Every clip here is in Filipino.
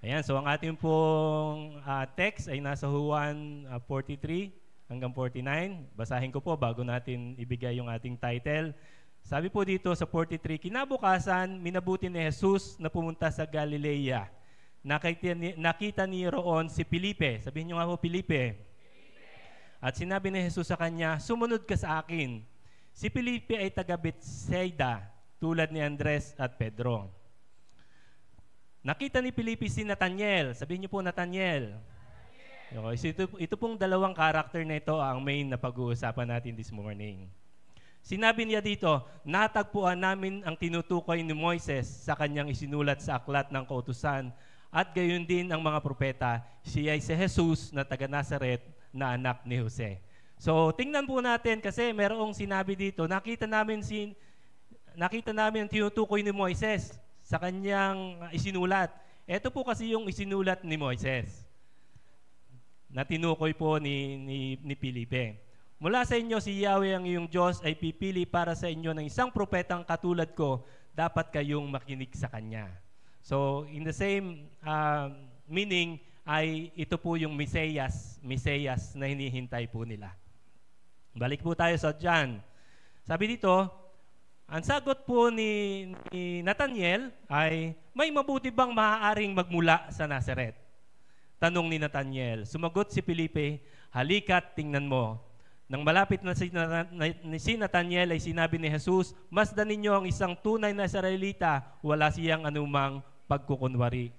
Ayan, so ang ating pong text ay nasa Juan 43 hanggang 49. Basahin ko po bago natin ibigay yung ating title. Sabi po dito sa 43, kinabukasan, minabuti ni Jesus na pumunta sa Galilea. Nakita niya roon si Felipe. Sabihin niyo nga po, Felipe. At sinabi ni Jesus sa kanya, sumunod ka sa akin. Si Felipe ay taga Bethsaida, tulad ni Andres at Pedro. Nakita ni Felipe si Nathaniel. Sabihin niyo po, Nathaniel. Okay, so ito pong dalawang karakter na ito ang main na pag-uusapan natin this morning. Sinabi niya dito, natagpuan namin ang tinutukoy ni Moises sa kanyang isinulat sa aklat ng kautusan at gayon din ang mga propeta. Siya ay si Jesus na taga Nazaret na anak ni Jose. So tingnan po natin kasi merong sinabi dito, nakita namin ang tinutukoy ni Moises sa kanyang isinulat. Ito po kasi yung isinulat ni Moises na tinukoy po ni Felipe. Mula sa inyo, si Yahweh ang iyong Diyos ay pipili para sa inyo ng isang propetang katulad ko, dapat kayong makinig sa Kanya. So, in the same meaning, ay ito po yung Mesias na hinihintay po nila. Balik po tayo sa John. Sabi dito, ang sagot po ni Nathaniel ay, may mabuti bang maaaring magmula sa Nazaret? Tanong ni Nathaniel. Sumagot si Felipe, halika't tingnan mo. Nang malapit na si Nathaniel ay sinabi ni Jesus, masdan ninyo ang isang tunay na Israelita, wala siyang anumang pagkukunwari.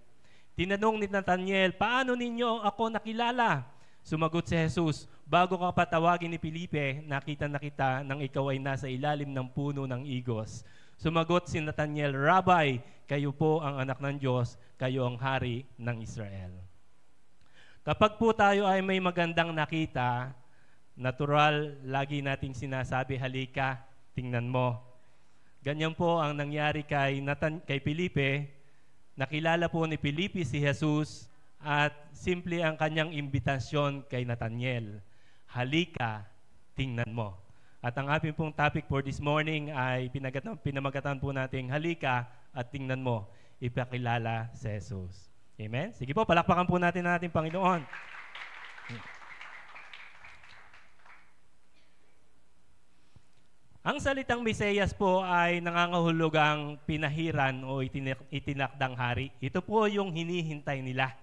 Tinanong ni Nathaniel, paano ninyo ako nakilala? Sumagot si Jesus, bago ka patawagin ni Felipe, nakita na kita nang ikaw ay nasa ilalim ng puno ng igos. Sumagot si Nathaniel, Rabbi, kayo po ang anak ng Diyos, kayo ang hari ng Israel. Kapag po tayo ay may magandang nakita, natural, lagi nating sinasabi, halika, tingnan mo. Ganyan po ang nangyari kay Felipe. Nakilala po ni Felipe si Jesus at simple ang kanyang imbitasyon kay Nathaniel. Halika, tingnan mo. At ang ating pong topic for this morning ay pinamagatan po nating halika at tingnan mo, ipakilala si Jesus. Amen? Sige po, palakpakan po natin ang ating Panginoon. Ang salitang Mesiyas po ay nangangahulugang pinahiran o itinakdang hari. Ito po yung hinihintay nila.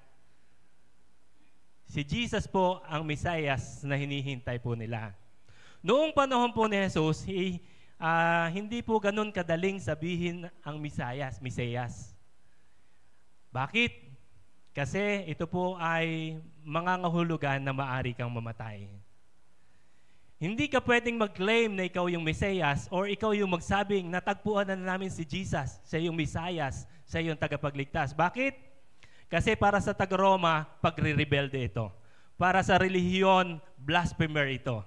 Si Jesus po ang Mesiyas na hinihintay po nila. Noong panahon po ni Jesus, hindi po ganun kadaling sabihin ang Mesiyas. Bakit? Kasi ito po ay mangangahulugan na maaari kang mamatay. Hindi ka pwedeng mag-claim na ikaw yung Mesiyas or ikaw yung magsabing natagpuan na namin si Jesus, siya yung Mesiyas, siya yung tagapagligtas. Bakit? Kasi para sa taga-Roma, pagre-rebelde ito. Para sa relihiyon, blasphemer ito.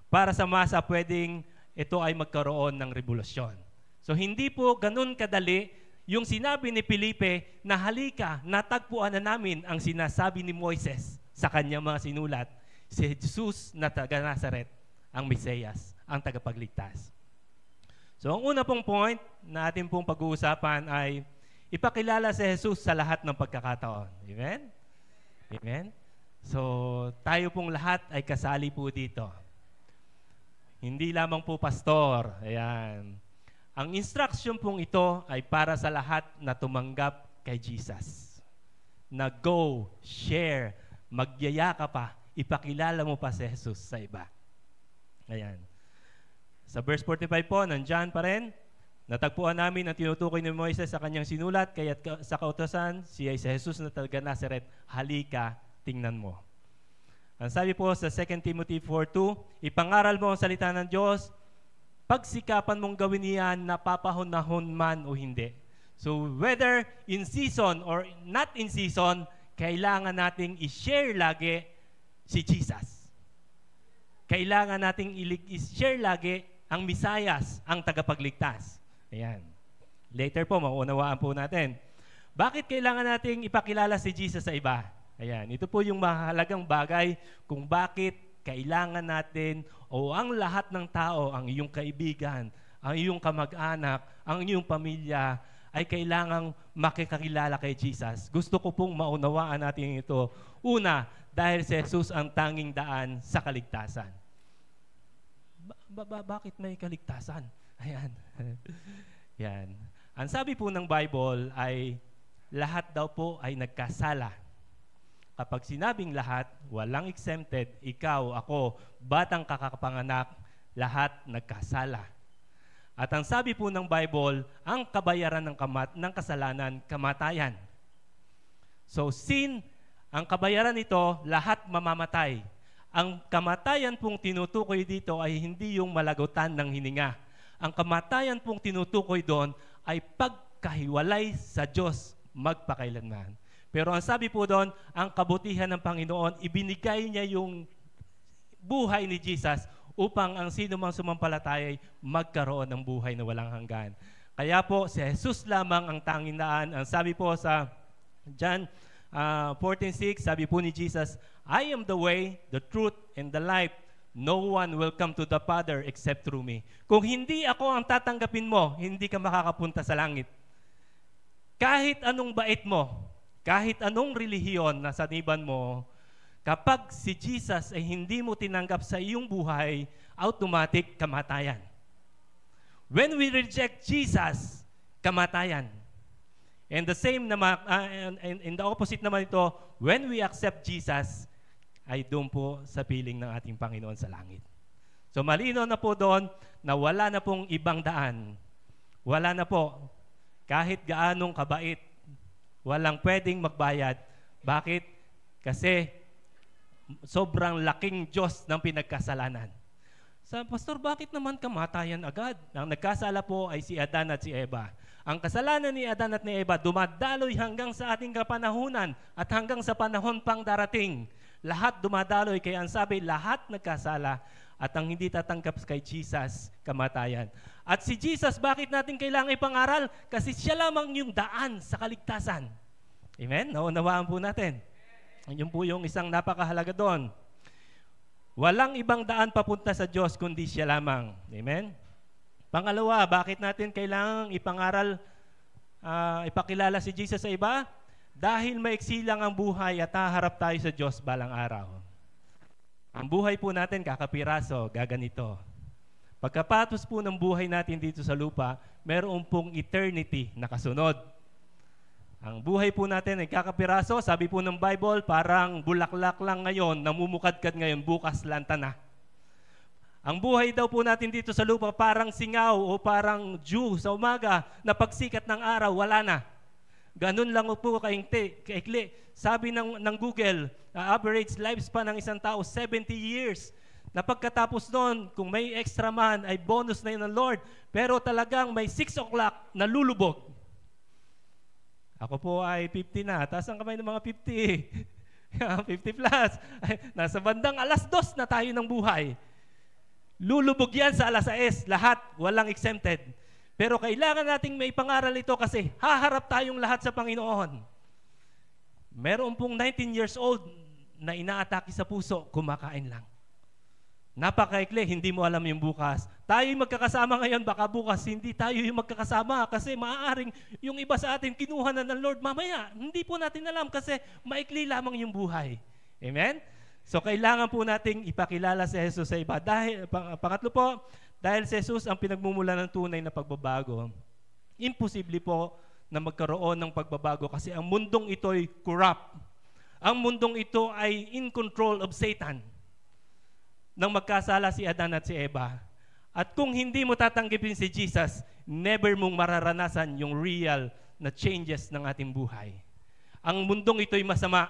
Para sa masa, pwedeng ito ay magkaroon ng revolusyon. So hindi po ganun kadali yung sinabi ni Felipe na halika, natagpuan na namin ang sinasabi ni Moises sa kanyang mga sinulat, si Jesus na taga Nazaret, ang Mesiyas, ang tagapagligtas. So ang una pong point na ating pong pag-uusapan ay ipakilala si Jesus sa lahat ng pagkakataon. Amen? Amen? So tayo pong lahat ay kasali po dito. Hindi lamang po pastor. Ayan. Ang instruction pong ito ay para sa lahat na tumanggap kay Jesus. Na go, share, magyaya ka pa, ipakilala mo pa si Jesus sa iba. Ayan. Sa verse 45 po, nandyan pa rin, natagpuan namin ang tinutukoy ni Moises sa kanyang sinulat, kaya sa kautosan, siya ay si Jesus na taga Nazaret, halika, tingnan mo. Ang sabi po sa 2 Timothy 4:2, ipangaral mo ang salita ng Diyos, pagsikapan mong gawin niyan, napapahon-nahon man o hindi. So whether in season or not in season, kailangan nating i-share lagi si Jesus. Kailangan nating i-share lagi ang Mesiyas, ang tagapagligtas. Ayan. Later po, mauunawaan po natin. Bakit kailangan nating ipakilala si Jesus sa iba? Ayan. Ito po yung mahalagang bagay kung bakit kailangan natin o ang lahat ng tao, ang iyong kaibigan, ang iyong kamag-anak, ang iyong pamilya, ay kailangang makikakilala kay Jesus. Gusto ko pong maunawaan natin ito. Una, dahil si Jesus ang tanging daan sa kaligtasan. Bakit may kaligtasan? Ayan. Yan. Ang sabi po ng Bible ay lahat daw po ay nagkasala. Kapag sinabing lahat, walang exempted, ikaw, ako, batang kakapanganak, lahat nagkasala. At ang sabi po ng Bible, ang kabayaran ng kasalanan, kamatayan. So sin, ang kabayaran nito, lahat mamamatay. Ang kamatayan pong tinutukoy dito ay hindi yung malagutan ng hininga. Ang kamatayan pong tinutukoy doon ay pagkahiwalay sa Diyos magpakailanman. Pero ang sabi po doon, ang kabutihan ng Panginoon, ibinigay niya yung buhay ni Jesus upang ang sino mang sumampalataya ay magkaroon ng buhay na walang hanggan. Kaya po, si Jesus lamang ang tanging daan. Ang sabi po sa John 14:6, sabi po ni Jesus, I am the way, the truth, and the life. No one will come to the Father except through me. Kung hindi ako ang tatanggapin mo, hindi ka makakapunta sa langit. Kahit anong bait mo, kahit anong relihiyon na saniban mo, kapag si Jesus ay hindi mo tinanggap sa iyong buhay, automatic kamatayan. When we reject Jesus, kamatayan. And the same naman, in the opposite naman ito, when we accept Jesus, ay doon po sa piling ng ating Panginoon sa langit. So malino na po doon na wala na pong ibang daan. Wala na po. Kahit gaanong kabait, walang pwedeng magbayad. Bakit? Kasi sobrang laking Diyos ng pinagkasalanan. Pastor, bakit naman kamatayan agad? Ang nagkasala po ay si Adan at si Eva. Ang kasalanan ni Adan at ni Eva dumadaloy hanggang sa ating kapanahunan at hanggang sa panahon pang darating. Lahat dumadaloy, kaya ang sabi, lahat nagkasala at ang hindi tatanggap kay Jesus, kamatayan. At si Jesus, bakit natin kailangan ipangaral? Kasi siya lamang yung daan sa kaligtasan. Amen? Naunawaan po natin. Yun po yung isang napakahalaga doon. Walang ibang daan papunta sa Diyos kundi siya lamang. Amen? Pangalawa, bakit natin kailangang ipangaral, ipakilala si Jesus sa iba? Dahil maiksi lang ang buhay at haharap tayo sa Diyos balang araw. Ang buhay po natin, kakapiraso, gaganito. Pagkapatos po ng buhay natin dito sa lupa, meron pong eternity na kasunod. Ang buhay po natin ay kakapiraso, sabi po ng Bible, parang bulaklak lang ngayon, namumukadkad ngayon, bukas lanta na. Ang buhay daw po natin dito sa lupa, parang singaw o parang dew sa umaga, na pagsikat ng araw, wala na. Ganun lang po kaikli. Sabi ng Google, average lifespan ng isang tao, 70 years. Na pagkatapos noon, kung may extra man, ay bonus na yun ng Lord. Pero talagang may 6 o'clock na lulubog. Ako po ay 50 na. Taas ang kamay ng mga 50. 50 plus. Nasa bandang 2:00 na tayo ng buhay. Lulubog yan sa 6:00. Lahat, walang exempted. Pero kailangan nating may pangaral ito kasi haharap tayong lahat sa Panginoon. Meron pong 19 years old na inaatake sa puso, kumakain lang. Napakaikli, hindi mo alam yung bukas. Tayo'y magkakasama ngayon, baka bukas hindi tayo yung magkakasama kasi maaaring yung iba sa atin kinuha na ng Lord mamaya. Hindi po natin alam kasi maikli lamang yung buhay. Amen? So kailangan po nating ipakilala si Jesus sa iba. Pangatlo po, dahil si Jesus ang pinagmumula ng tunay na pagbabago, imposible po na magkaroon ng pagbabago kasi ang mundong ito ay corrupt. Ang mundong ito ay in control of Satan. Nang magkasala si Adan at si Eva. At kung hindi mo tatanggapin si Jesus, never mong mararanasan yung real na changes ng ating buhay. Ang mundong ito ay masama.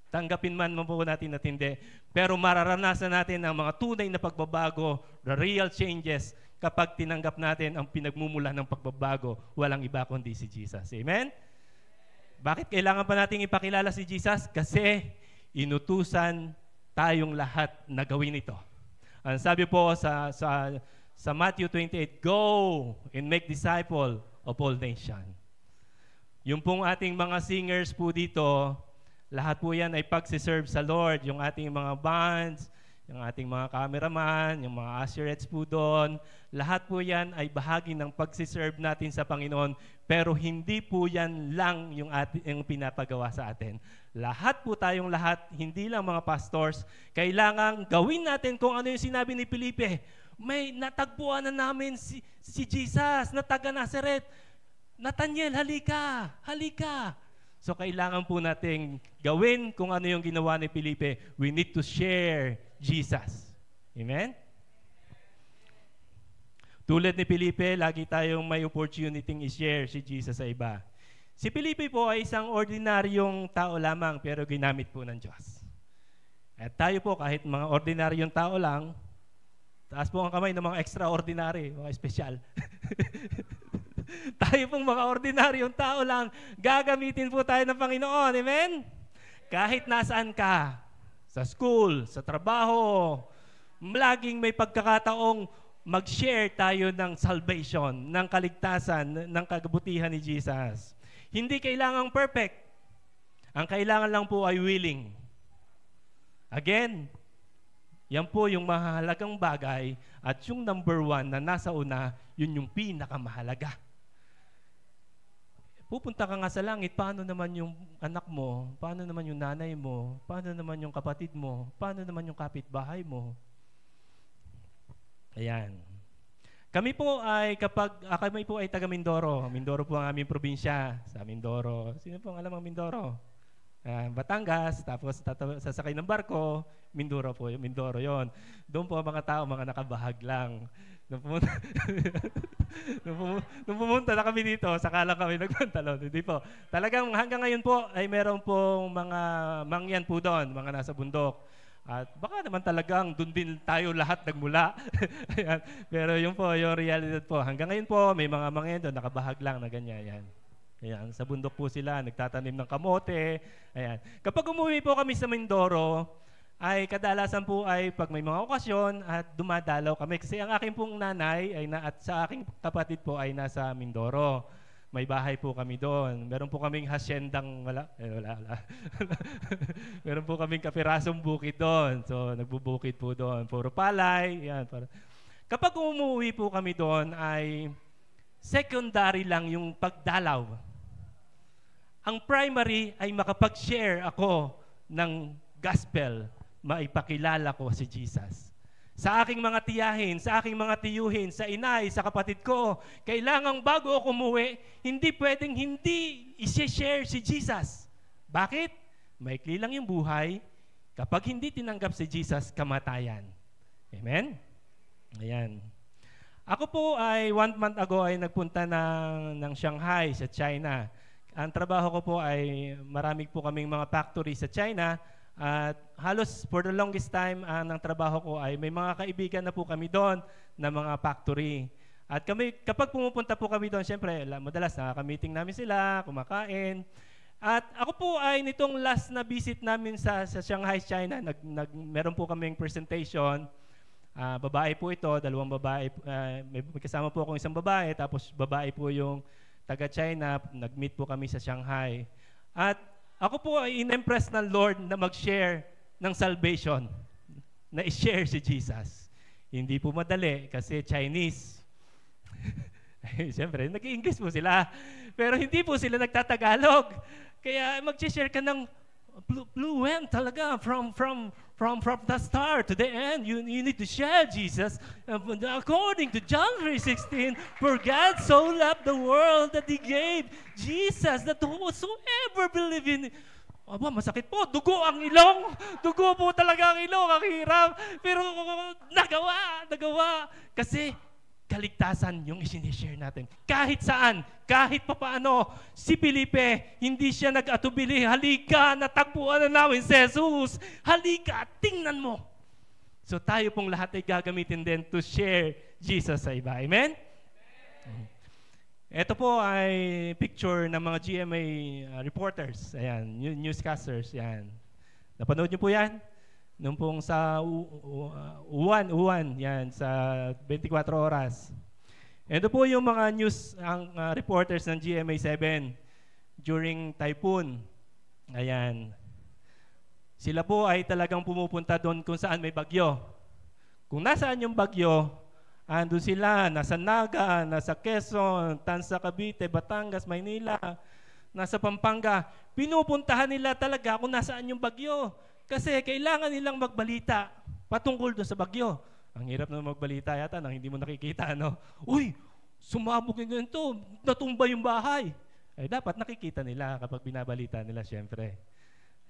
Tanggapin man po natin at hindi. Pero mararanasan natin ang mga tunay na pagbabago, the real changes, kapag tinanggap natin ang pinagmumula ng pagbabago, walang iba kundi si Jesus. Amen? Bakit kailangan pa natin ipakilala si Jesus? Kasi inutusan tayong lahat na gawin ito. Ang sabi po sa Matthew 28, Go and make disciple of all nations. Yung pong ating mga singers po dito, lahat po yan ay pagsiserve sa Lord. Yung ating mga bands, yung ating mga cameraman, yung mga usherettes po doon. Lahat po yan ay bahagi ng pagsiserve natin sa Panginoon, pero hindi po yan lang yung pinapagawa sa atin. Lahat po tayong lahat, hindi lang mga pastors, kailangan gawin natin kung ano yung sinabi ni Felipe. May natagpuan na namin si Jesus na taga Nazareth. Nathaniel, halika, halika. So kailangan po nating gawin kung ano yung ginawa ni Felipe. We need to share Jesus. Amen? Tulad ni Felipe, lagi tayong may opportunity i-share si Jesus sa iba. Si Felipe po ay isang ordinaryong tao lamang pero ginamit po ng Diyos. At tayo po kahit mga ordinaryong tao lang, taas po ang kamay ng mga extraordinary, mga espesyal. Tayo pong mga ordinaryong tao lang, gagamitin po tayo ng Panginoon. Amen? Kahit nasaan ka, sa school, sa trabaho, laging may pagkakataong mag-share tayo ng salvation, ng kaligtasan, ng kabutihan ni Jesus. Hindi kailangang perfect. Ang kailangan lang po ay willing. Again, yan po yung mahalagang bagay at yung number one na nasa una, yun yung pinakamahalaga. Pupunta ka nga sa langit, paano naman yung anak mo? Paano naman yung nanay mo? Paano naman yung kapatid mo? Paano naman yung kapitbahay mo? Ayan. Kami po ay kami po ay taga Mindoro. Mindoro po ang aming probinsya sa Mindoro. Sino po ang alam ang Mindoro? Batangas, tapos sasakay ng barko, Mindoro po, Mindoro yon. Doon po ang mga tao, mga nakabahag lang. Nung pumunta na kami dito, saka lang kami nagpantalon. Hindi po. Talagang hanggang ngayon po ay meron pong mga mangyan po doon, mga nasa bundok. At baka naman talagang doon din tayo lahat nagmula. Ayan. Pero yun po, yung realidad po. Hanggang ngayon po, may mga mangyan doon, nakabahag lang na ganyan. Ayan. Ayan, sa bundok po sila, nagtatanim ng kamote. Ayan. Kapag umuwi po kami sa Mindoro, ay kadalasan po ay pag may mga okasyon at dumadalaw kami. Kasi ang aking pong nanay at sa aking kapatid po ay nasa Mindoro. May bahay po kami doon. Meron po kaming hasyendang wala. Meron po kaming kapirasong bukid doon. So nagbubukid po doon. Puro palay. Yan. Kapag umuwi po kami doon ay secondary lang yung pagdalaw. Ang primary ay makapag-share ako ng gospel, maipakilala ko si Jesus. Sa aking mga tiyahin, sa aking mga tiyuhin, sa inay, sa kapatid ko, kailangang bago ako umuwi, hindi pwedeng hindi i-share si Jesus. Bakit? Maikli lang yung buhay. Kapag hindi tinanggap si Jesus, kamatayan. Amen? Ayan. Ako po ay 1 month ago ay nagpunta ng Shanghai sa China. Ang trabaho ko po ay marami po kaming mga factory sa China. At halos for the longest time, ng trabaho ko ay may mga kaibigan na po kami doon na mga factory. At kami, kapag pumupunta po kami doon, siyempre, madalas nakaka-meeting namin sila, kumakain. At ako po ay nitong last na visit namin sa Shanghai, China, meron po kaming presentation. Babae po ito, dalawang babae. May kasama po akong isang babae, tapos babae po yung taga-China. Nag-meet po kami sa Shanghai. At ako po ay in-impress ng Lord na mag-share ng salvation, na i-share si Jesus. Hindi po madali kasi Chinese. Siyempre, nag-i-English po sila. Pero hindi po sila nagtatagalog. Kaya mag-share ka ng fluent talaga from the start to the end. You need to share Jesus. According to John 3:16, for God so loved the world that He gave Jesus that whosoever believe in. Aba, masakit po. Dugo ang ilong. Dugo po talaga ang ilong. Ang hirap. Pero nagawa. Kasi kaligtasan yung isinishare natin. Kahit saan, kahit papaano, si Felipe, hindi siya nag-atubili. Halika, natagpuan na namin si Jesus. Halika, tingnan mo. So tayo pong lahat ay gagamitin din to share Jesus sa iba. Amen? Ito po ay picture ng mga GMA reporters. Ayan, newscasters. Ayan. Napanood niyo po yan? Nung pong sa Uwan, yan, sa 24 oras. Ito po yung mga news, ang reporters ng GMA7 during typhoon. Ayan. Sila po ay talagang pumupunta doon kung saan may bagyo. Kung nasaan yung bagyo, andun sila, nasa Naga, nasa Quezon, Tansa, Cavite, Batangas, Maynila, nasa Pampanga. Pinupuntahan nila talaga kung nasaan yung bagyo. Kasi kailangan nilang magbalita patungkol doon sa bagyo. Ang hirap na magbalita yata nang hindi mo nakikita, ano? Uy, sumabog yung ganito, natumba yung bahay. Ay dapat nakikita nila kapag binabalita nila, syempre.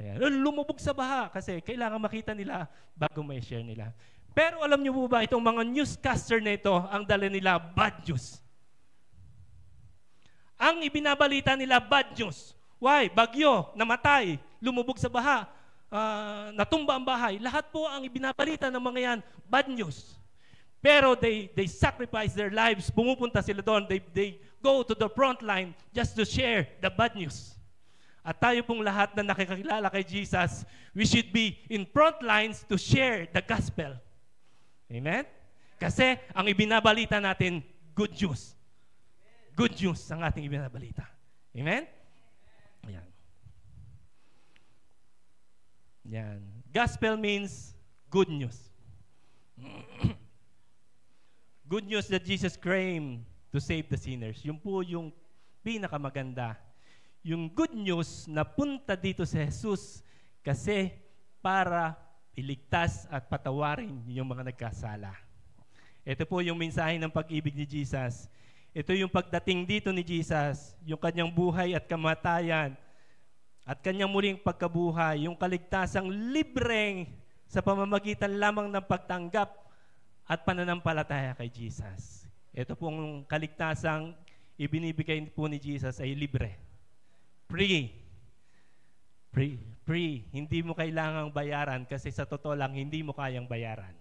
Ayan. Lumubog sa baha kasi kailangan makita nila bago may share nila. Pero alam niyo po ba, itong mga newscaster na ito, ang dala nila bad news. Ang ibinabalita nila bad news. Why? Bagyo, namatay, lumubog sa baha, natumba ang bahay. Lahat po ang ibinabalita ng mga yan, bad news. Pero they sacrifice their lives. Pumupunta sila doon. They go to the front line just to share the bad news. At tayo pong lahat na nakikilala kay Jesus, we should be in front lines to share the gospel. Amen? Kasi ang ibinabalita natin, good news. Good news ang ating ibinabalita. Amen? Ayan. Yan. Gospel means good news. Good news that Jesus came to save the sinners. Yun po yung pinakamaganda. Yung good news na punta dito si Jesus kasi para iligtas at patawarin yung mga nagkasala. Ito po yung mensahe ng pag-ibig ni Jesus. Ito yung pagdating dito ni Jesus, yung kanyang buhay at kamatayan at kanyang muling pagkabuhay, yung kaligtasang libreng sa pamamagitan lamang ng pagtanggap at pananampalataya kay Jesus. Ito pong kaligtasang ibinibigay po ni Jesus ay libre. Free. Free. Free. Hindi mo kailangang bayaran kasi sa totoo lang, hindi mo kayang bayaran.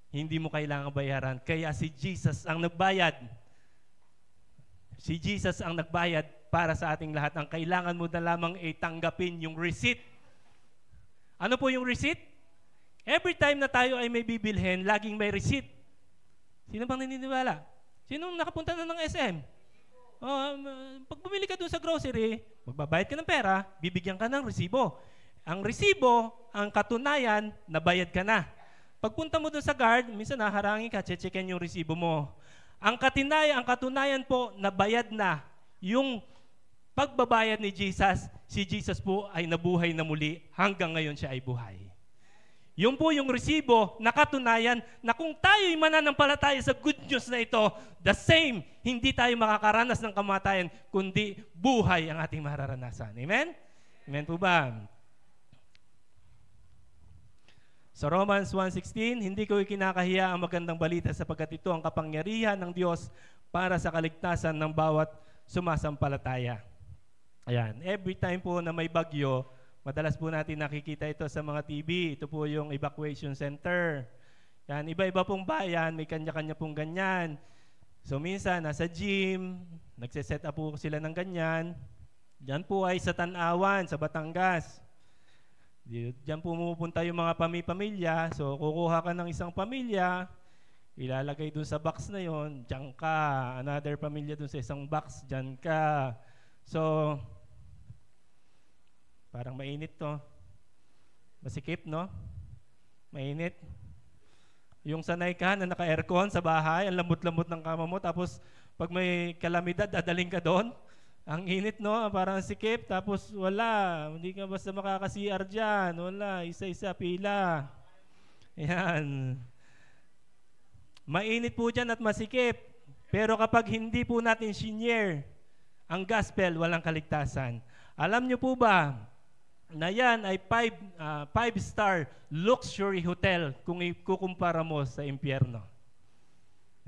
Hindi mo kailangang bayaran. Kaya si Jesus ang nagbayad. Si Jesus ang nagbayad para sa ating lahat. Ang kailangan mo na lamang ay tanggapin yung receipt. Ano po yung receipt? Every time na tayo ay may bibilhin, laging may receipt. Sino bang naniniwala? Sino nakapunta na ng SM? Pag bumili ka doon sa grocery, magbabayad ka ng pera, bibigyan ka ng resibo. Ang resibo, ang katunayan, nabayad ka na. Pagpunta mo doon sa guard, minsan naharangin ka, checken yung resibo mo. Ang katunayan po, nabayad na. Yung pagbabayad ni Jesus, si Jesus po ay nabuhay na muli, hanggang ngayon siya ay buhay. Yun po yung resibo na katunayan na kung tayo'y mananampalataya sa good news na ito, the same, hindi tayo makakaranas ng kamatayan, kundi buhay ang ating mararanasan. Amen? Amen po ba? Sa Romans 1:16, hindi ko ikinakahiya ang magandang balita sapagkat ito ang kapangyarihan ng Diyos para sa kaligtasan ng bawat sumasampalataya. Ayan, every time po na may bagyo, madalas po natin nakikita ito sa mga TV. Ito po yung evacuation center. Yan, iba-iba pong bayan, may kanya-kanya pong ganyan. So minsan, nasa gym, nagsiset up po sila ng ganyan. Diyan po ay sa Tanawan, sa Batangas. Diyan po pumupunta yung mga pamilya. So kukuha ka ng isang pamilya, ilalagay dun sa box na yon, diyan ka. Another pamilya dun sa isang box, diyan ka. So, parang mainit to. Masikip, no? Mainit. Yung sanay ka na naka-aircon sa bahay, ang lambot-lambot ng kama mo, tapos pag may kalamidad, dadaling ka doon. Ang init, no? Parang sikip, tapos wala. Hindi ka basta makaka-CR dyan. Wala, isa-isa, pila. Ayan. Mainit po dyan at masikip. Pero kapag hindi po natin senior ang gospel, walang kaligtasan. Alam nyo po ba, na yan ay 5-star luxury hotel kung ikukumpara mo sa impyerno.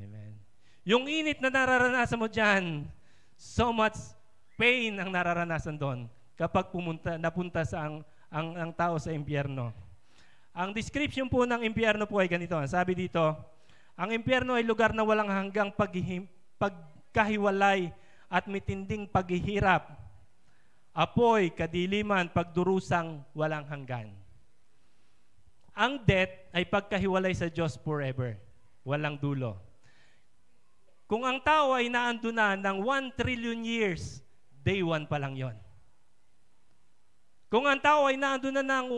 Amen. Yung init na nararanasan mo dyan, so much pain ang nararanasan doon kapag napunta sa ang tao sa impyerno. Ang description po ng impyerno po ay ganito. Sabi dito, ang impyerno ay lugar na walang hanggang pagkahiwalay at mitinding paghihirap, apoy, kadiliman, pagdurusang walang hanggan. Ang death ay pagkahiwalay sa Diyos forever, walang dulo. Kung ang tao ay naando na ng 1 trillion years, day 1 pa lang yon. Kung ang tao ay nandun na ng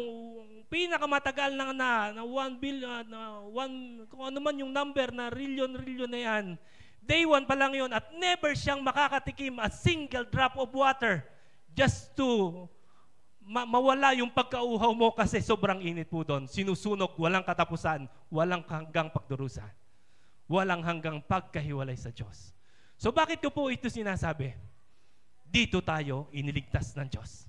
pinakamatagal na 1 billion, kung ano man yung number na rilyon na yan, day 1 pa lang yun at never siyang makakatikim a single drop of water just to mawala yung pagkauhaw mo kasi sobrang init po doon. Sinusunog, walang katapusan, walang hanggang pagdurusa, walang hanggang pagkahiwalay sa Diyos. So bakit ko po ito sinasabi? Dito tayo iniligtas ng Diyos.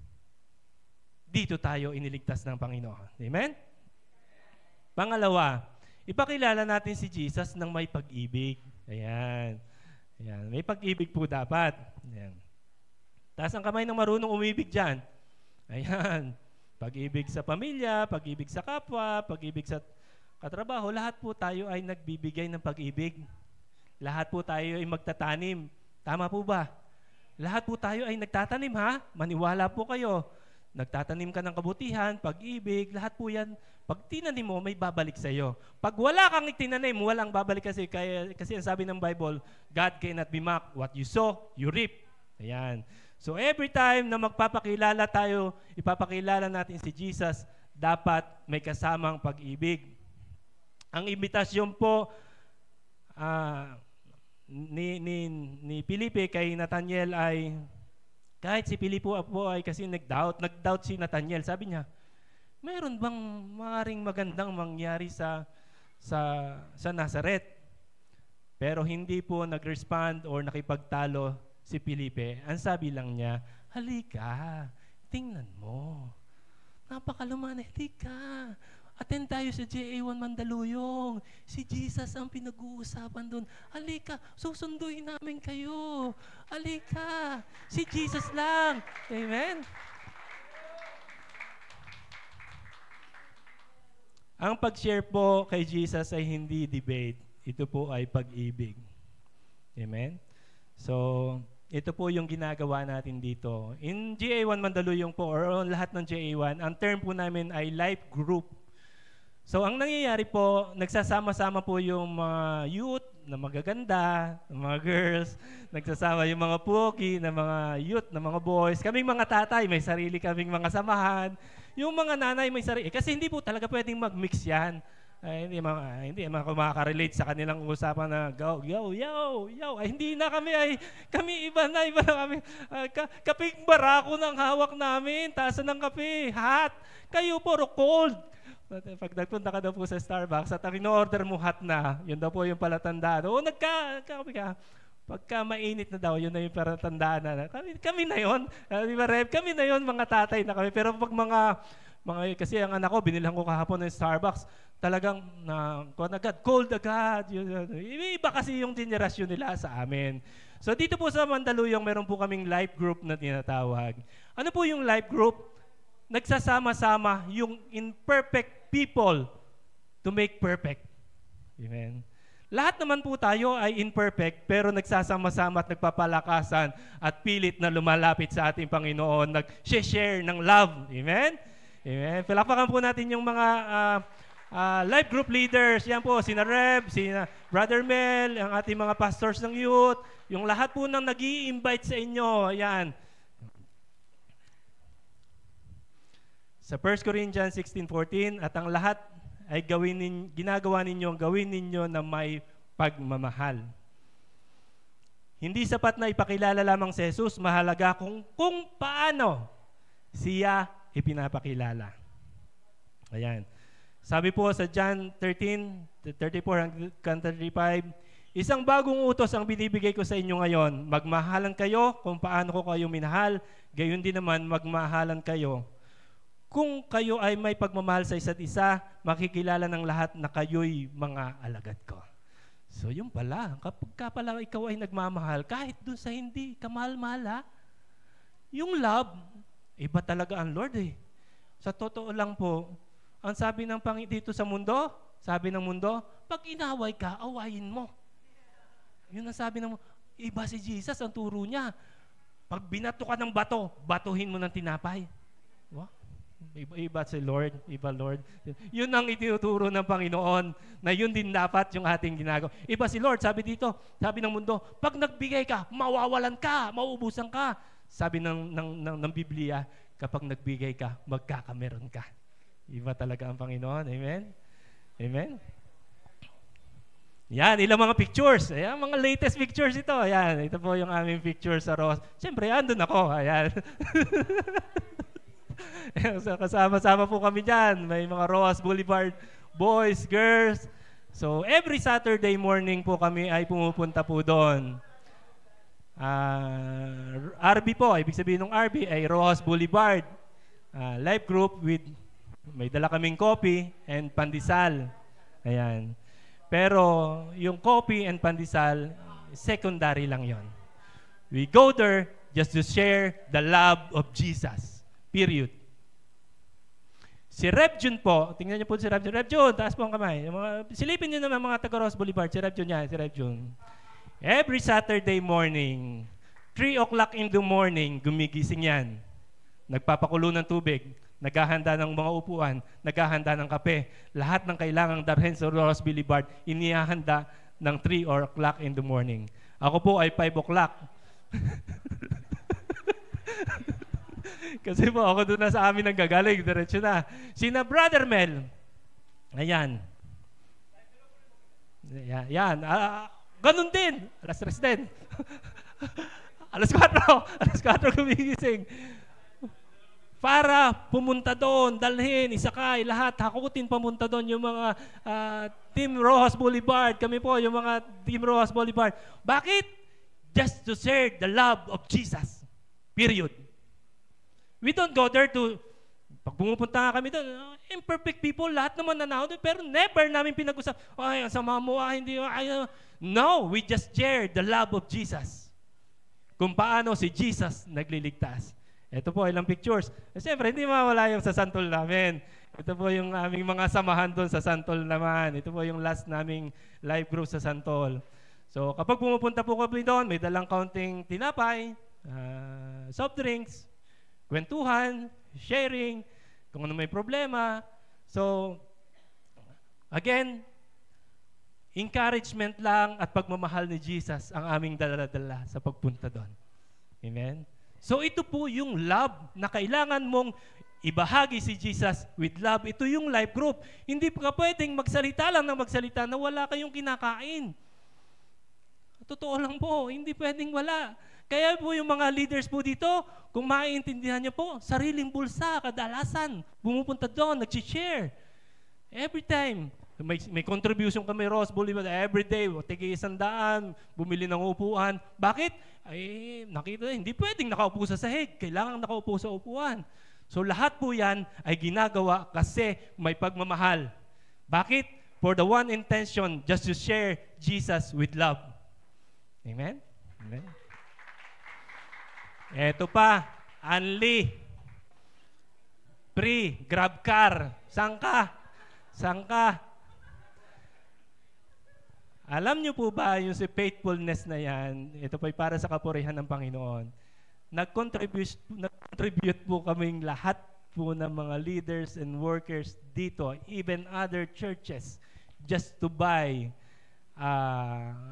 Dito tayo iniligtas ng Panginoon. Amen? Pangalawa, ipakilala natin si Jesus ng may pag-ibig. Ayan. Ayan. May pag-ibig po dapat. Ayan. Taas ang kamay ng marunong umibig dyan. Ayan. Pag-ibig sa pamilya, pag-ibig sa kapwa, pag-ibig sa katrabaho, lahat po tayo ay nagbibigay ng pag-ibig. Lahat po tayo ay magtatanim. Tama po ba? Lahat po tayo ay nagtatanim, ha? Maniwala po kayo. Nagtatanim ka ng kabutihan, pag-ibig, lahat po yan. Pag tinanim mo, may babalik sa iyo. Pag wala kang itinanim, walang babalik kasi ang sabi ng Bible, God cannot be mocked. What you sow, you reap. Ayan. So every time na magpapakilala tayo, ipapakilala natin si Jesus, dapat may kasamang pag-ibig. Ang imbitasyon po ni Felipe kay Nathaniel ay, kahit si Filipo po ay kasi nag-doubt si Nathaniel. Sabi niya, mayroon bang maaaring magandang mangyari sa Nazaret? Pero hindi po nag-respond or nakipagtalo si Felipe. Ang sabi lang niya, halika, tingnan mo. Napakaluman, halika. Attend tayo sa JA1 Mandaluyong. Si Jesus ang pinag-uusapan doon. Halika, susunduin namin kayo. Halika, si Jesus lang. Amen? Ang pag-share po kay Jesus ay hindi debate. Ito po ay pag-ibig. Amen? So, ito po yung ginagawa natin dito. In JA1 Mandaluyong po, or on lahat ng JA1, ang term po namin ay life group. So, ang nangyayari po, nagsasama-sama po yung mga youth na magaganda, mga girls, nagsasama yung mga pogi na mga youth, na mga boys. Kaming mga tatay, may sarili kaming mga samahan. Yung mga nanay, may sarili. Kasi hindi po talaga pwedeng mag-mix yan. Hindi makaka-relate sa kanilang usapan na go, yo. Ay, hindi na kami, kami iba na kami. Kaping barako ng hawak namin, tasa ng kape, hot. Kayo puro cold. Pag nagpunta ka daw po sa Starbucks at ang in-order mo hot na, yun daw po yung palatandaan. O pagka mainit na daw, yun na yung palatandaan na. Kami na yun. Di ba, Rev? Kami na yun, mga tatay na kami. Pero pag kasi ang anak ko, binilhan ko kahapon ng Starbucks, talagang cold agad. Iba kasi yung generasyon nila sa amin. So dito po sa Mandaluyong, meron po kaming life group na tinatawag. Ano po yung life group? Nagsasama-sama yung imperfect people to make perfect. Amen. Lahat naman po tayo ay imperfect, pero nagsasama-sama at nagpapalakasan at pilit na lumalapit sa ating Panginoon, nag-share ng love. Amen? Amen. Palakpakan po natin yung mga life group leaders. Yan po, sina Reb, sina Brother Mel, ang ating mga pastors ng youth, yung lahat po nang nag-i-invite sa inyo. Ayan. Sa 1 Corinthians 16:14, at ang lahat ay ginagawa ninyo, gawin ninyo na may pagmamahal. Hindi sapat na ipakilala lamang si Jesus, mahalaga kung paano siya ipinapakilala. Ayan. Sabi po sa John 13:34-35, isang bagong utos ang binibigay ko sa inyo ngayon, magmahalan kayo kung paano ko kayo minahal, gayon din naman magmahalan kayo. Kung kayo ay may pagmamahal sa isa't isa, makikilala ng lahat na kayo'y mga alagad ko. So yung pala, kapag pala ikaw ay nagmamahal, kahit dun sa hindi kamahal-mahal, yung love, iba talaga ang Lord eh. Sa totoo lang po, ang sabi ng dito sa mundo, sabi ng mundo, pag inaway ka, awayin mo. Yun ang sabi ng iba si Jesus, ang turo niya. Pag binato ka ng bato, batuhin mo ng tinapay. Wow. Iba si Lord, iba Lord. Yun ang itinuturo ng Panginoon na yun din dapat yung ating ginagawa. Iba si Lord, sabi dito, sabi ng mundo, pag nagbigay ka, mawawalan ka, mauubusan ka. Sabi ng Biblia, kapag nagbigay ka, magkakameron ka. Iba talaga ang Panginoon. Amen? Amen? Yan, ilang mga pictures. Ayan, mga latest pictures ito. Ayan, ito po yung aming picture sa Ross. Siyempre, andun ako. Ayan. Kasama-sama po kami dyan. May mga Ross Boulevard boys, girls. So, every Saturday morning po kami ay pumupunta po doon. RB po, ibig sabihin ng RB ay Ross Boulevard. Life group with, may dala kaming coffee and pandesal. Ayan. Pero yung coffee and pandesal, secondary lang yon. We go there just to share the love of Jesus. Period. Si Rev Jun po, tingnan niyo po si Rev Jun. Rev Jun, taas po ang kamay. Silipin niyo naman mga taga Ross Boulevard. Si Rev Jun yan, si Rev Jun. Every Saturday morning, 3 o'clock in the morning, gumigising yan. Nagpapakulo ng tubig. Naghahanda ng mga upuan, naghahanda ng kape. Lahat ng kailangang dalhin sa Ross Boulevard, inihahanda ng 3 o'clock in the morning. Ako po ay 5 o'clock. Kasi po ako doon na sa amin nanggagaling, diretso na. Sina Brother Mel. Ayan. Yan. Ganun din. Alas 3 din. Alas 4 gumigising. Para pumunta doon, dalhin, isakay, lahat, hakutin pamunta doon yung mga Team Rojas Boulevard. Kami po, yung mga Team Rojas Boulevard. Bakit? Just to share the love of Jesus. Period. We don't go there to, pag pumupunta kami doon, imperfect people, lahat naman nanaw doon, pero never namin pinag-usap, ay, ang sama mo, hindi, no, we just share the love of Jesus. Kung paano si Jesus nagliligtas. Ito po, ilang pictures. Siyempre, hindi mawala yung sa Santol namin. Ito po yung aming mga samahan doon sa Santol naman. Ito po yung last naming live group sa Santol. So, kapag pumupunta po kami doon, may dalang kaunting tinapay, soft drinks, kwentuhan, sharing, kung ano may problema. So, again, encouragement lang at pagmamahal ni Jesus ang aming dala-dala sa pagpunta doon. Amen? So ito po yung love na kailangan mong ibahagi si Jesus with love. Ito yung life group. Hindi ka pwedeng magsalita lang ng magsalita na wala kayong kinakain. Totoo lang po, hindi pwedeng wala. Kaya po yung mga leaders po dito, kung maiintindihan niyo po, sariling bulsa, kadalasan, bumupunta doon, nag-share. Every time. May contribution kami, Ross Boulevard, every day, tigil 100, bumili ng upuan. Bakit? Ay, nakita, hindi pwedeng nakaupo sa sahig. Kailangan nakaupo sa upuan. So lahat po yan ay ginagawa kasi may pagmamahal. Bakit? For the one intention, just to share Jesus with love. Amen? Amen. Eto pa, Anli. Free, grab car. Sangka. Alam niyo po ba yung si faithfulness na yan, ito po'y para sa kapurihan ng Panginoon. Nag-contribute po kaming lahat po ng mga leaders and workers dito, even other churches, just to buy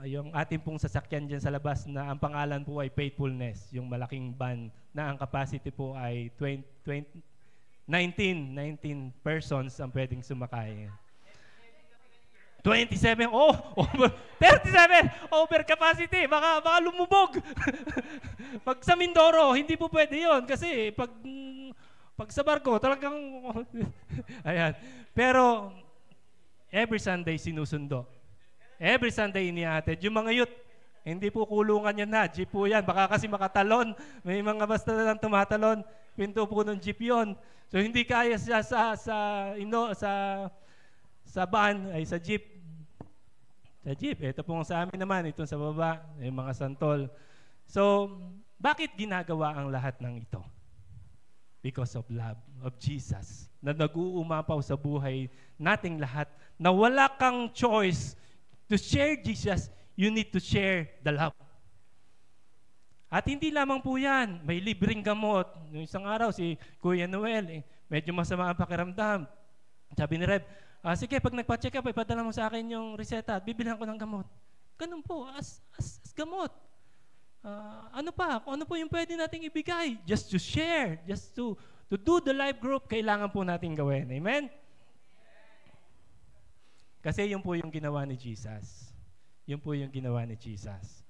yung ating pong sasakyan dyan sa labas na ang pangalan po ay Faithfulness, yung malaking van na ang capacity po ay 19 persons ang pwedeng sumakay. 27, 37, over capacity, baka lumubog. Pag sa Mindoro, hindi po pwede yon kasi pag sa barko, talagang, ayan. Pero, every Sunday sinusundo. Every Sunday inihatid. Yung mga youth, hindi po kulungan yan na, jeep po yan. Baka kasi makatalon, may mga basta lang tumatalon, pinto po ng jeep yon. So, hindi kaya siya sa van, ay sa jeep. Sa jeep. Ito pong sa amin naman, itong sa baba, yung mga santol. So, bakit ginagawa ang lahat ng ito? Because of love of Jesus na nag-uumapaw sa buhay nating lahat na wala kang choice to share Jesus, you need to share the love. At hindi lamang po yan, may libreng gamot. Noong isang araw, si Kuya Noel, medyo masama ang pakiramdam. Sabi ni Reb, sige, pag nagpa-check up, ipadala mo sa akin yung reseta at bibilhan ko ng gamot. Ganun po, as gamot. Ano pa? Ano po yung pwede nating ibigay? Just to share, just to To do the life group, kailangan po natin gawin. Amen? Kasi yun po yung ginawa ni Jesus. Yun po yung ginawa ni Jesus.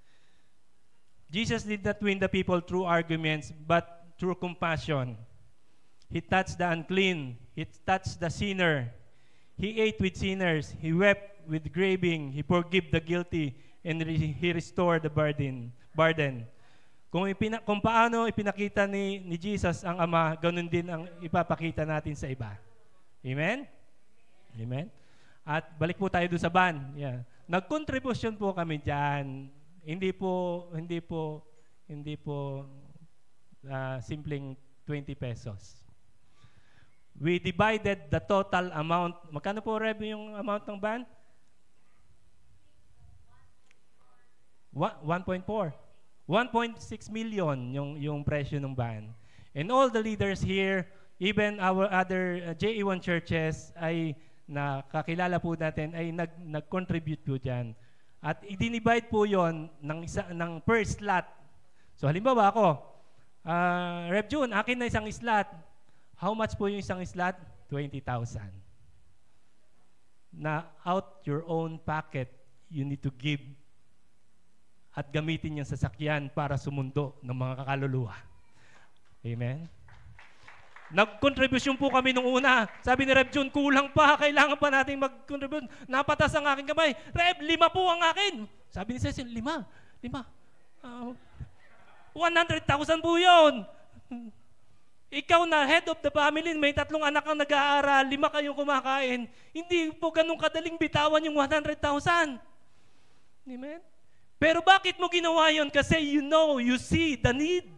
Jesus did not win the people through arguments, but through compassion. He touched the unclean. He touched the sinner. He ate with sinners. He wept with grieving. He forgave the guilty. And He restored the burden. Kung paano ipinakita ni Jesus ang Ama, ganun din ang ipapakita natin sa iba. Amen? Amen? At balik po tayo doon sa ban. Yeah. Nag-contribution po kami diyan. Hindi po simpleng 20 pesos. We divided the total amount. Magkano po revenue yung amount ng ban? 1.4. 1.6 million yung presyo ng ban. And all the leaders here, even our other JE1 churches ay nakakilala po natin ay nag-contribute po diyan. At i-divide po 'yon ng per slot. So halimbawa ako, Rev June, akin na isang slot. How much po yung isang slot? 20,000. Na out your own pocket, you need to give at gamitin yung sasakyan para sumundo ng mga kaluluwa. Amen? Nag-contribution po kami nung una. Sabi ni Rev June, kulang pa, kailangan pa natin mag-contribute. Napatas ang aking kamay. Rev, 5 po ang akin. Sabi ni Cecil, 5. 100,000 po yun. Ikaw na head of the family, may 3 anak kang nag-aaral, 5 kayong kumakain. Hindi po ganun kadaling bitawan yung 100,000. Amen? Pero bakit mo ginawa yun? Kasi you see the need.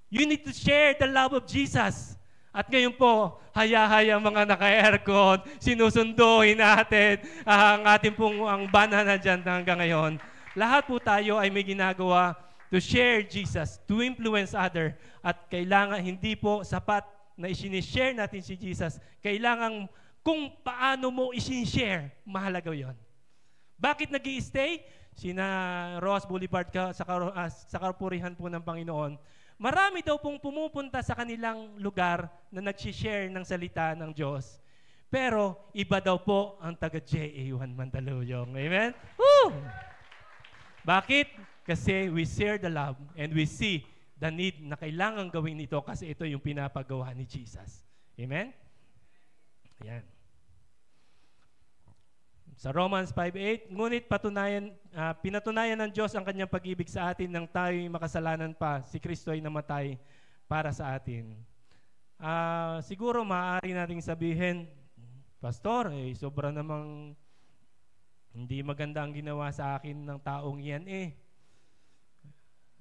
You need to share the love of Jesus. At ngayon po, haya-haya mga naka-aircon, sinusunduhin natin ang ating pong ang bana na dyan hanggang ngayon. Lahat po tayo ay may ginagawa to share Jesus, to influence other. At kailangan, hindi po sapat na isinishare natin si Jesus. Kailangan kung paano mo isinishare, mahalaga yun. Bakit nag-i-stay? Sina Ross Boulevard sa kapurihan po ng Panginoon. Marami daw pong pumupunta sa kanilang lugar na nag-share ng salita ng Diyos. Pero iba daw po ang taga-JA1 Mandaluyong. Amen? Woo! Bakit? Kasi we share the love and we see the need na kailangan gawin ito kasi ito yung pinapagawa ni Jesus. Amen? Ayan. Sa Romans 5:8, ngunit pinatunayan ng Diyos ang kanyang pag-ibig sa atin nang tayo'y makasalanan pa, si Kristo ay namatay para sa atin. Siguro maaari nating sabihin, Pastor, sobra namang hindi maganda ang ginawa sa akin ng taong iyan